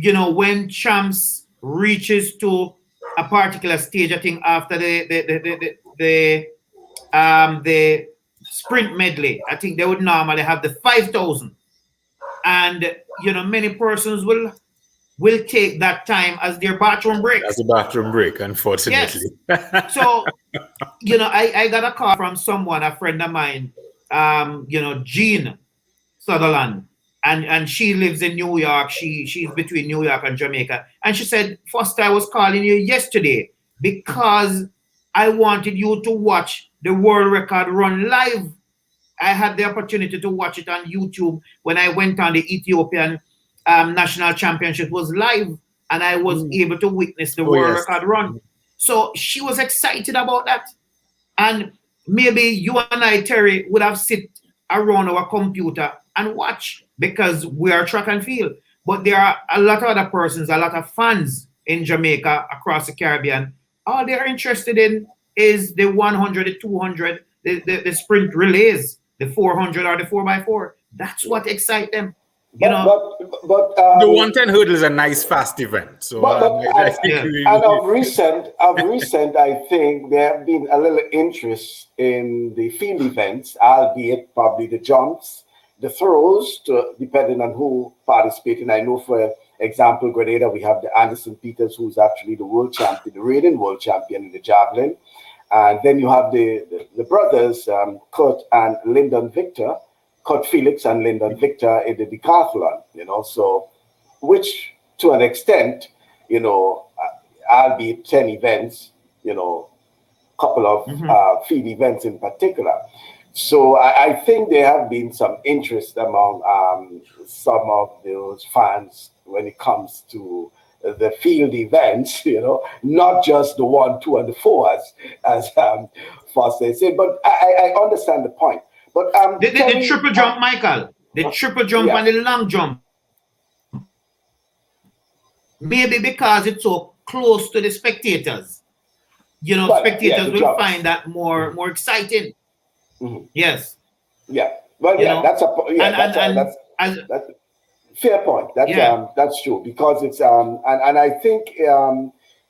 when Champs reaches to a particular stage, I think after the sprint medley, I think they would normally have the 5,000, and many persons will take that time as their bathroom break. As a bathroom break, unfortunately. Yes. So I got a call from someone, a friend of mine, Jean Sutherland. And she lives in New York. She's between New York and Jamaica. And she said, Foster, I was calling you yesterday because I wanted you to watch the world record run live. I had the opportunity to watch it on YouTube when I went on the Ethiopian national championship. It was live, and I was able to witness the world record run. So she was excited about that. And maybe you and I, Terry, would have sit around our computer and watch, because we are track and field. But there are a lot of other persons, a lot of fans in Jamaica, across the Caribbean. All they're interested in is the 100, the 200, the sprint relays, the 400 or the 4x4. That's what excites them. But the 110 hurdle is a nice fast event. So of recent, I think there have been a little interest in the field events, albeit probably the jumps, the throws, depending on who participating. I know, for example, Grenada, we have the Anderson Peters, who's actually the world champion, the reigning world champion in the javelin. And then you have the brothers, Kurt and Lyndon Victor, Kurt Felix and Lyndon Victor in the decathlon, so which to an extent, albeit 10 events, couple of field events in particular. So I think there have been some interest among some of those fans when it comes to the field events, not just the 1, 2, and the 4, as Foster said. But I understand the point. But the triple jump, Michael, the triple jump and the long jump, maybe because it's so close to the spectators, spectators will find that more exciting. Mm-hmm. Yes. Yeah. Well, that's a fair point. That's true, because it's and I think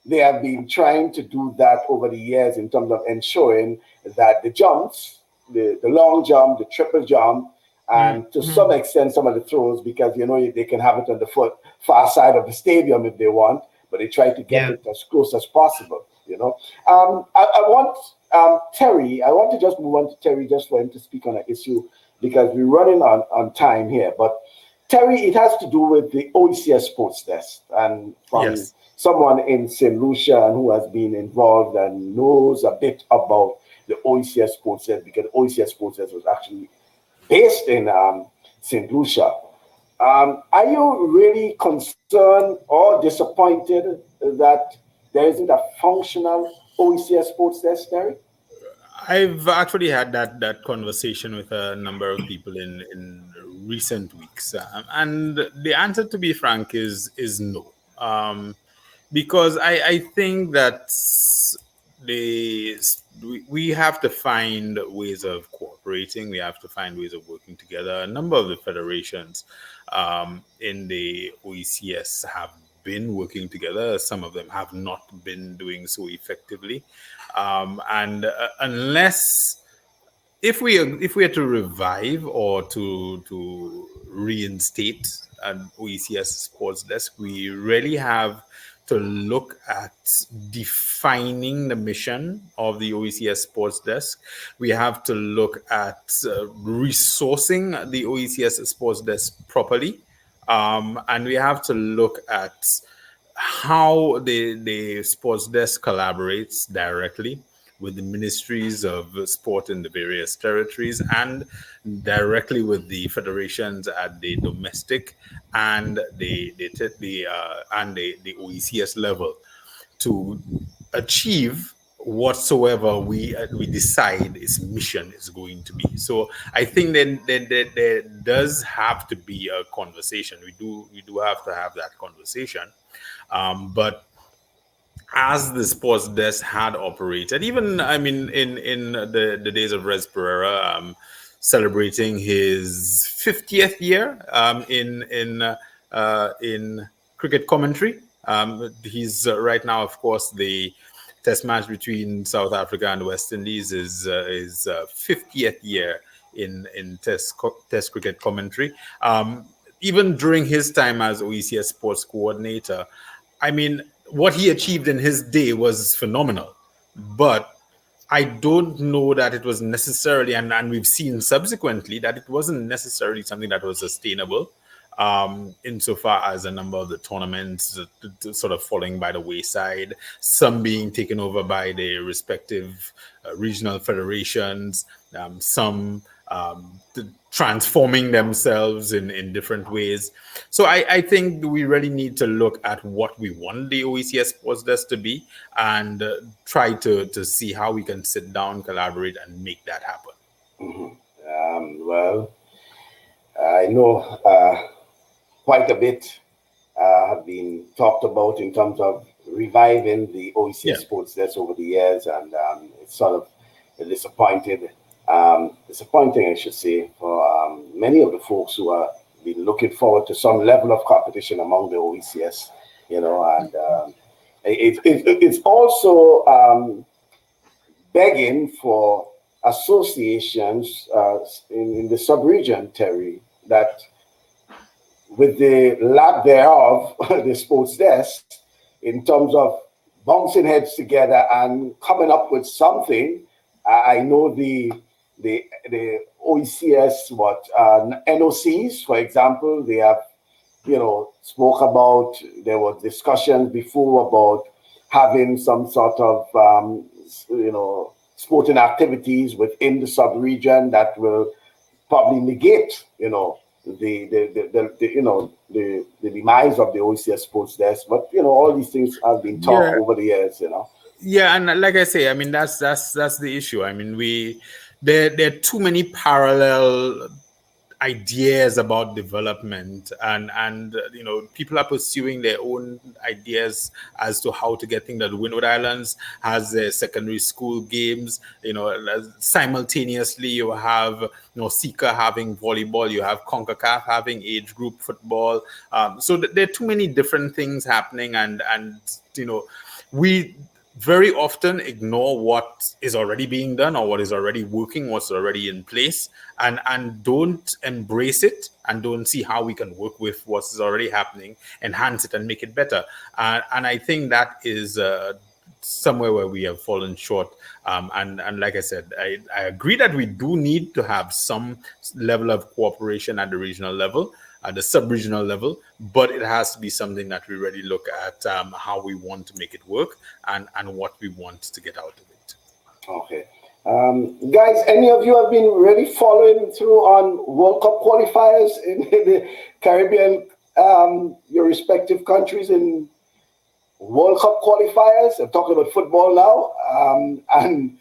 they have been trying to do that over the years in terms of ensuring that the jumps, the long jump, the triple jump, and to some extent some of the throws, because they can have it on the far side of the stadium if they want, but they try to get it as close as possible. I want Terry. I want to just move on to Terry just for him to speak on an issue, because we're running on time here. But Terry, it has to do with the OECS Sports Desk, and from someone in St. Lucia and who has been involved and knows a bit about the OECS Sports Desk, because OECS Sports Desk was actually based in St. Lucia. Are you really concerned or disappointed that there isn't a functional OECS Sports Desk, Terry? I've actually had that conversation with a number of people in recent weeks, and the answer, to be frank, is no. Because I think that the we have to find ways of cooperating. We have to find ways of working together. A number of the federations in the OECS have been working together. Some of them have not been doing so effectively, and unless if we are to revive or to reinstate an OECS Sports Desk, we really have to look at defining the mission of the OECS Sports Desk. We have to look at resourcing the OECS Sports Desk properly, and we have to look at how the sports desk collaborates directly with the ministries of sport in the various territories and directly with the federations at the domestic and the OECS level to achieve whatsoever we decide its mission is going to be. So I think there does have to be a conversation. We do have to have that conversation, but as the sports desk had operated, even I mean in the days of Res Pereira, celebrating his 50th year in cricket commentary. He's right now, of course, the test match between South Africa and the West Indies is his 50th year in test cricket commentary. Even during his time as OECS sports coordinator, I mean, what he achieved in his day was phenomenal. But I don't know that it was necessarily, and we've seen subsequently that it wasn't necessarily something that was sustainable, insofar as a number of the tournaments sort of falling by the wayside, some being taken over by the respective regional federations, some transforming themselves in different ways. So I think we really need to look at what we want the OECS Sports Desk to be and try to see how we can sit down, collaborate, and make that happen. Well, I know quite a bit have been talked about in terms of reviving the OECS Sports Desk over the years, and it's sort of disappointing, I should say, for many of the folks who are been looking forward to some level of competition among the OECS, and it's also begging for associations in the sub-region, Terry, that with the lack thereof, the sports desk, in terms of bouncing heads together and coming up with something. I know the OECS, NOCs, for example, they have, spoke about, there were discussions before about having some sort of, sporting activities within the sub-region that will probably negate, the demise of the OECS Sports Desk. But, all these things have been talked over the years, Yeah, and like I say, I mean that's the issue. I mean, there are too many parallel ideas about development, and people are pursuing their own ideas as to how to get things done. Windward Islands has their secondary school games. Simultaneously you have Sika having volleyball. You have CONCACAF having age group football. So there are too many different things happening, and we very often ignore what is already being done or what is already working, what's already in place, and don't embrace it and don't see how we can work with what is already happening, enhance it, and make it better. And I think that is somewhere where we have fallen short. And like I said, I agree that we do need to have some level of cooperation at the regional level, at the sub-regional level, but it has to be something that we really look at how we want to make it work and what we want to get out of it. Okay. Guys, any of you have been really following through on World Cup qualifiers in the Caribbean, your respective countries in World Cup qualifiers? I'm talking about football now. And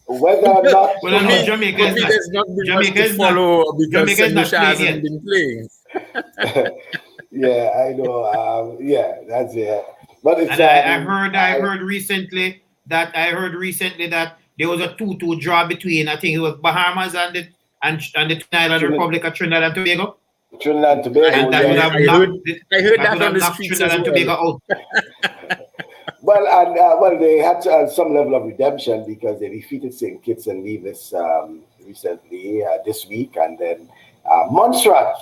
Whether or not well, no, Jamaica is not. There's not been Jamaica much to is not. follow because Jamaica is not Lucia playing hasn't yet. been playing. Yeah, I know. Yeah, that's it. But it's And I heard recently that there was a 2-2 draw between, I think it was Bahamas and the Island Republic of Trinidad and Tobago. Trinidad and Tobago. And that would have I heard that on the knocked streets Trinidad as and well. Tobago out. Well, they had some level of redemption because they defeated St. Kitts and Nevis recently this week, and then Montserrat,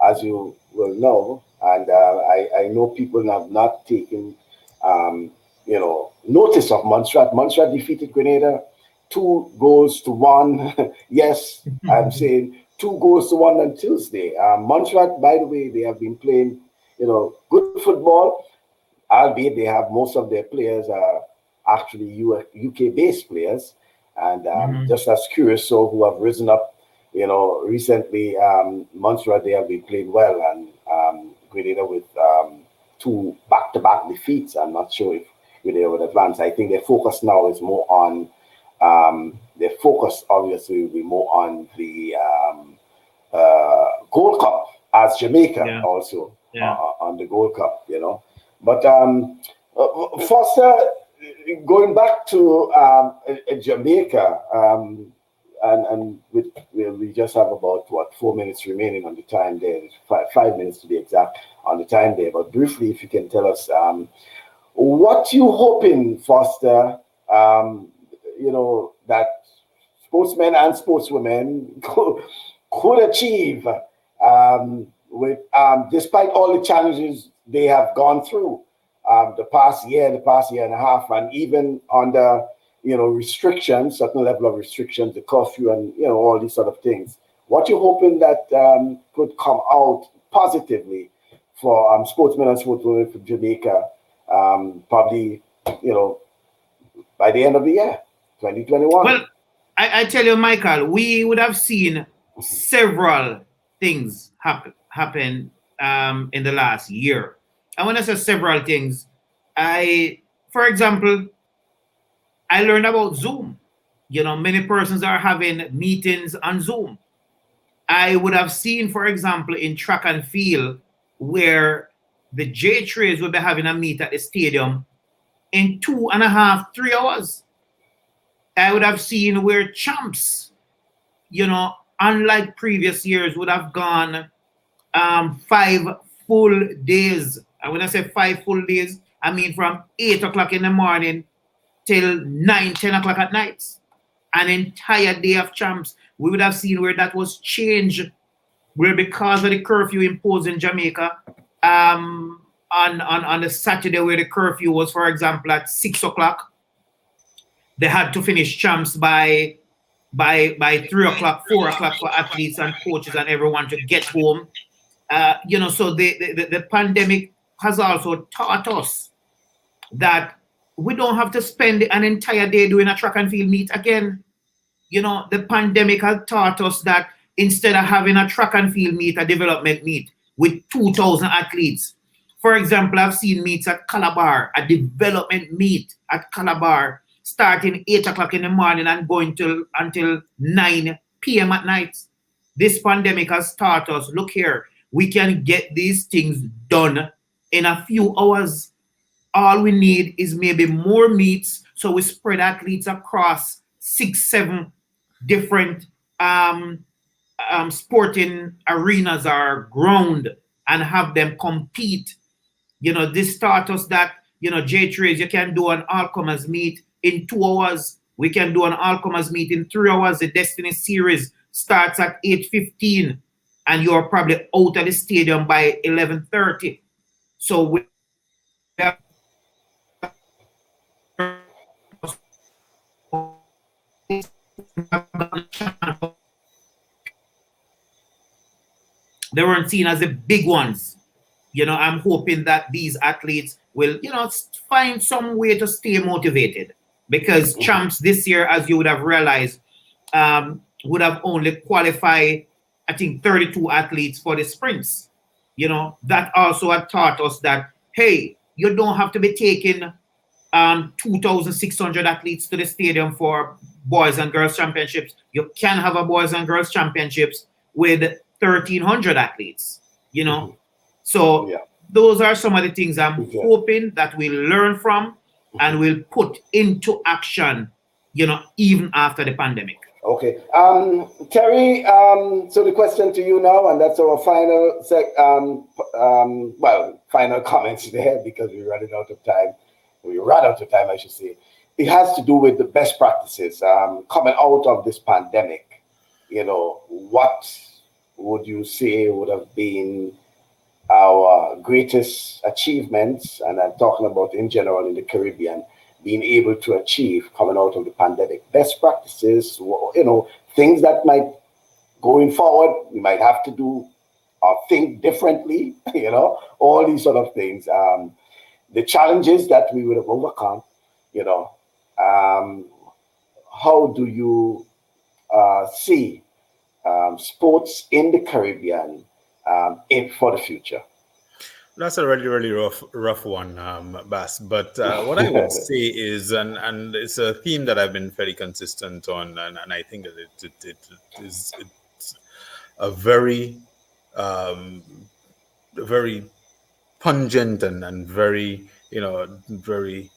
as you will know, and I know people have not taken notice of Montserrat. Montserrat defeated Grenada 2-1. Yes, I'm saying 2-1 on Tuesday. Montserrat, by the way, they have been playing good football, albeit they have most of their players are actually UK-based players, and just as curious, so who have risen up, recently. Montserrat, they have been playing well, and Grenada with 2 back-to-back defeats. I'm not sure if Grenada would advance. I think their focus now is more on obviously will be more on the Gold Cup, as Jamaica also on the Gold Cup, But Foster, going back to Jamaica, and we just have about 4 minutes remaining on the time there, 5 minutes to be exact on the time there. But briefly, if you can tell us what you hoping, Foster, that sportsmen and sportswomen could achieve with despite all the challenges they have gone through the past year and a half, and even under restrictions, certain level of restrictions, the curfew, and all these sort of things. What you hoping that could come out positively for sportsmen and sportswomen from Jamaica, probably by the end of the year, 2021? Well, I tell you, Michael, we would have seen several things happen in the last year. And when I say several things, for example, I learned about Zoom. Many persons are having meetings on Zoom. I would have seen, for example, in track and field, where the J Trays will be having a meet at the stadium in 2.5, 3 hours. I would have seen where champs, unlike previous years, would have gone 5 full days. And when I say 5 full days, I mean from 8 o'clock in the morning till 9, 10 o'clock at night. An entire day of champs. We would have seen where that was changed, where because of the curfew imposed in Jamaica, on the Saturday, where the curfew was, for example, at 6 o'clock, they had to finish champs by 3 o'clock, 4 o'clock for athletes and coaches and everyone to get home. So the pandemic has also taught us that we don't have to spend an entire day doing a track and field meet again. The pandemic has taught us that instead of having a track and field meet, a development meet with 2,000 athletes. For example, I've seen meets at Calabar, a development meet at Calabar, starting 8 o'clock in the morning and going until 9 p.m. at night. This pandemic has taught us, look here, we can get these things done in a few hours. All we need is maybe more meets, so we spread athletes across 6, 7 different sporting arenas or ground and have them compete. This taught us that, J-Trays, you can do an all-comers meet in 2 hours. We can do an all-comers meet in 3 hours. The Destiny Series starts at 8:15, and you're probably out of the stadium by 11:30. So we have they weren't seen as the big ones. I'm hoping that these athletes will, find some way to stay motivated, because champs this year, as you would have realized, would have only qualified, I think, 32 athletes for the sprints. That also had taught us that, hey, you don't have to be taking 2,600 athletes to the stadium for boys and girls championships. You can have a boys and girls championships with 1,300 athletes, you know. So those are some of the things I'm hoping that we'll learn from and we'll put into action, you know, even after the pandemic. Okay. Terry, so the question to you now, and that's our final final comments there, because we're running out of time. We ran out of time, I should say. It has to do with the best practices coming out of this pandemic. You know, what would you say would have been our greatest achievements, and I'm talking about in general in the Caribbean, being able to achieve coming out of the pandemic? Best practices, you know, things that might, going forward, we might have to do or think differently, you know, all these sort of things. The challenges that we would have overcome, you know. How do you see sports in the Caribbean for the future? That's a really, really rough one, Bas. But what I would say is, and it's a theme that I've been fairly consistent on, and I think that it's a very, very pungent and very, you know, very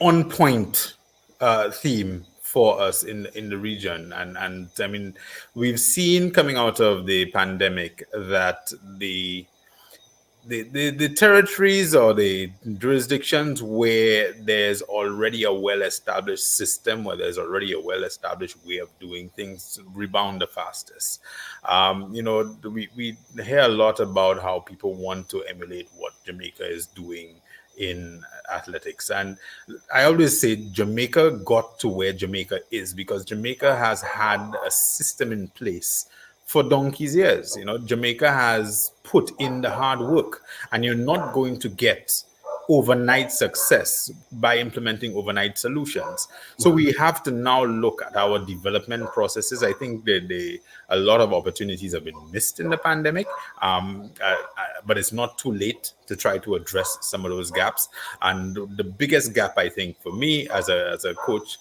on point theme for us in the region, and I mean, we've seen coming out of the pandemic that the territories or the jurisdictions where there's already a well-established system, where there's already a well-established way of doing things, rebound the fastest. You know, we hear a lot about how people want to emulate what Jamaica is doing in athletics, and I always say Jamaica got to where Jamaica is because Jamaica has had a system in place for donkey's years. You know, Jamaica has put in the hard work, and you're not going to get overnight success by implementing overnight solutions. So we have to now look at our development processes. I think that a lot of opportunities have been missed in the pandemic, but it's not too late to try to address some of those gaps. And the biggest gap, I think, for me as a coach,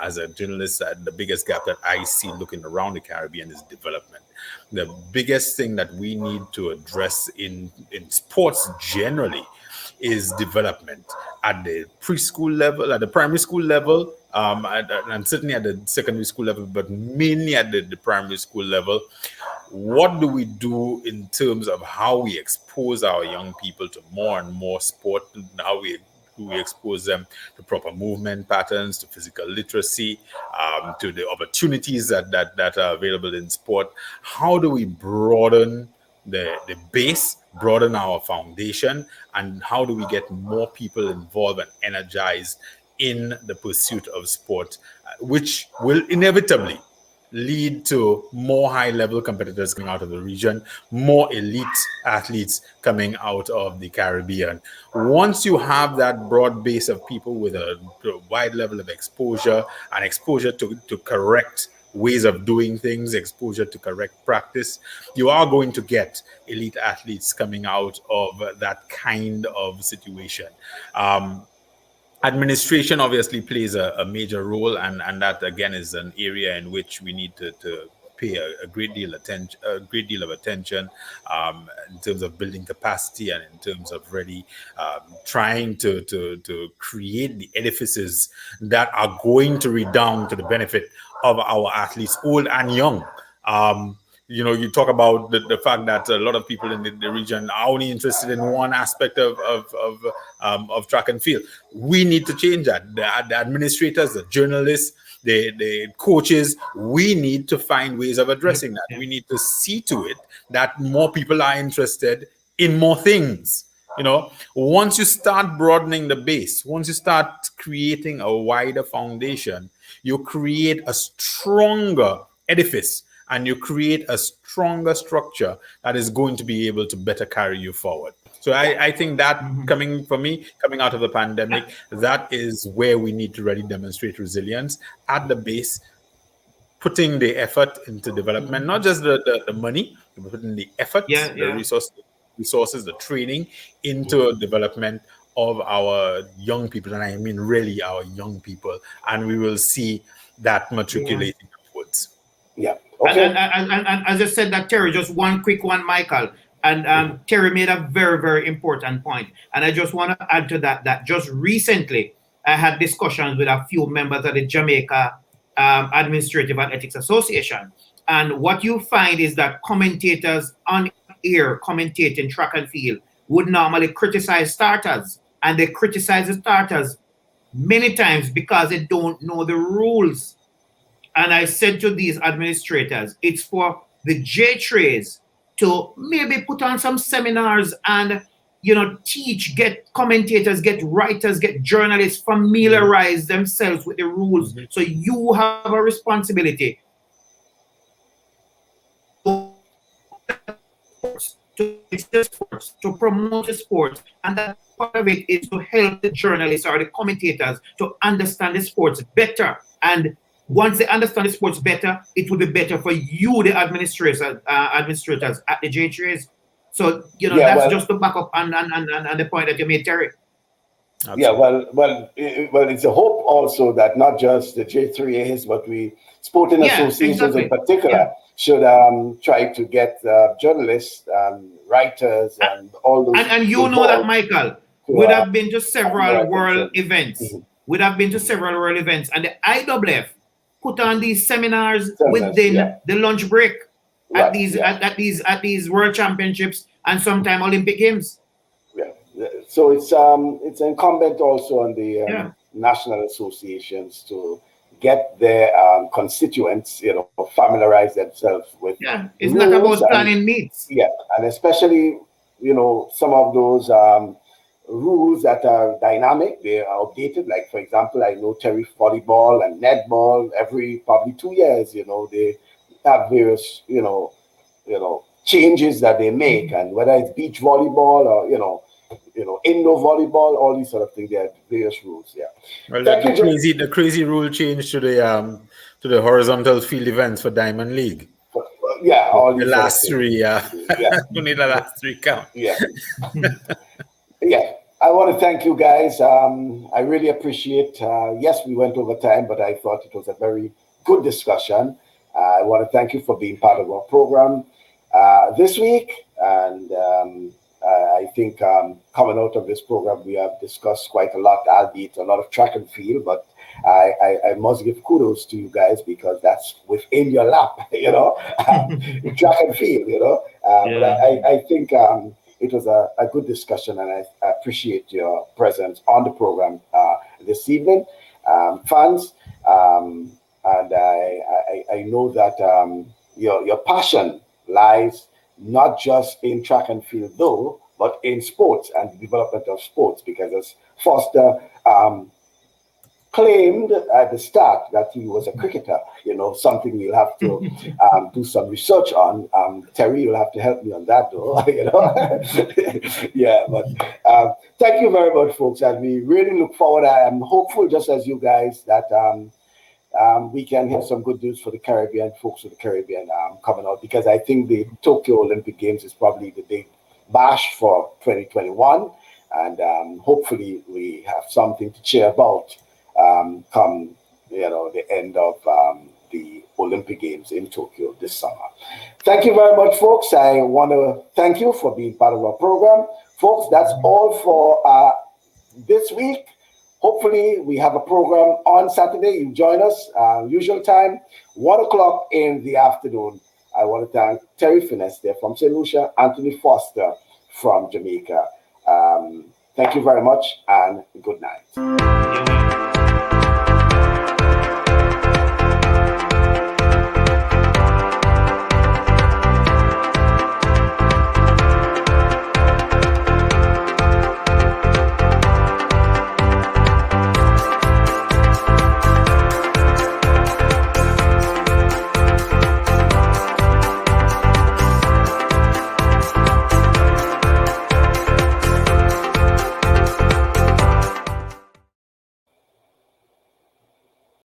as a journalist, the biggest gap that I see looking around the Caribbean is development. The biggest thing that we need to address in sports generally is development at the preschool level, at the primary school level, and certainly at the secondary school level, but mainly at the primary school level. What do we do in terms of how we expose our young people to more and more sport, and how we expose them to proper movement patterns, to physical literacy, to the opportunities that are available in sport? How do we broaden the base, broaden our foundation, and how do we get more people involved and energized in the pursuit of sport, which will inevitably lead to more high-level competitors coming out of the region, more elite athletes coming out of the Caribbean. Once you have that broad base of people with a wide level of exposure and exposure to correct ways of doing things, exposure to correct practice, you are going to get elite athletes coming out of that kind of situation. Administration obviously plays a major role, and that again is an area in which we need to pay a great deal of attention in terms of building capacity and in terms of really trying to create the edifices that are going to redound to the benefit of our athletes, old and young. You know, you talk about the fact that a lot of people in the region are only interested in one aspect of track and field. We need to change that. The administrators, the journalists, the coaches, we need to find ways of addressing that. We need to see to it that more people are interested in more things. You know, once you start broadening the base, once you start creating a wider foundation, you create a stronger edifice, and you create a stronger structure that is going to be able to better carry you forward. So I think that coming out of the pandemic, that is where we need to really demonstrate resilience at the base, putting the effort into development, not just the money, but putting the effort, the resources, resources, the training into development of our young people, and I mean really our young people, and we will see that matriculating upwards. Yeah. Okay. And as I said that, Terry, just one quick one, Michael. And Terry made a very, very important point. And I just want to add to that just recently, I had discussions with a few members of the Jamaica Administrative Athletics Association. And what you find is that commentators on air commentating track and field would normally criticize starters. And they criticize the starters many times because they don't know the rules. And I said to these administrators, it's for the J-Trays to maybe put on some seminars and, teach, get commentators, get writers, get journalists, familiarize themselves with the rules. So you have a responsibility to promote the sports. And that part of it is to help the journalists or the commentators to understand the sports better. And once they understand the sports better, it will be better for you, the administrators at the J-Trays. So, that's just to back up on the point that you made, Terry. Absolutely. Yeah, well, it's a hope also that not just the J3As, but sporting associations in particular should try to get journalists, writers, and all those. And you know that, Michael, would have been to several world events. Would have been to several world events, and the IWF put on these seminars within the lunch break at these world championships and sometime Olympic Games. Yeah. So it's incumbent also on the national associations to get their constituents, familiarize themselves with. Yeah, it's not about planning meets. Yeah, and especially, some of those rules that are dynamic, they are updated. Like, for example, I know Terry volleyball and netball every probably 2 years, they have various, changes that they make, and whether it's beach volleyball or, indoor volleyball, all these sort of things, there are various rules. Yeah. Well, the crazy rule change to the horizontal field events for Diamond League. Yeah, all the last three. You need the last three count. Yeah. Yeah. I want to thank you guys. I really appreciate. Yes, we went over time, but I thought it was a very good discussion. I want to thank you for being part of our program this week, and I think coming out of this program, we have discussed quite a lot, albeit a lot of track and field, but I must give kudos to you guys because that's within your lap, track and field, But I think it was a good discussion, and I appreciate your presence on the program this evening, fans, and I know that your passion lies not just in track and field, though, but in sports and the development of sports, because as Foster claimed at the start that he was a cricketer, something we'll have to do some research on. Terry, you'll have to help me on that, though, Yeah, but thank you very much, folks, and we really look forward. I am hopeful, just as you guys, that we can have some good news for the Caribbean, folks of the Caribbean coming out, because I think the Tokyo Olympic Games is probably the big bash for 2021, and hopefully we have something to cheer about come the end of the Olympic Games in Tokyo this summer. Thank you very much, folks. I want to thank you for being part of our program. Folks, that's all for this week. Hopefully, we have a program on Saturday. You join us, usual time, 1 o'clock in the afternoon. I want to thank Terry Finisterre from St. Lucia, Anthony Foster from Jamaica. Thank you very much, and good night.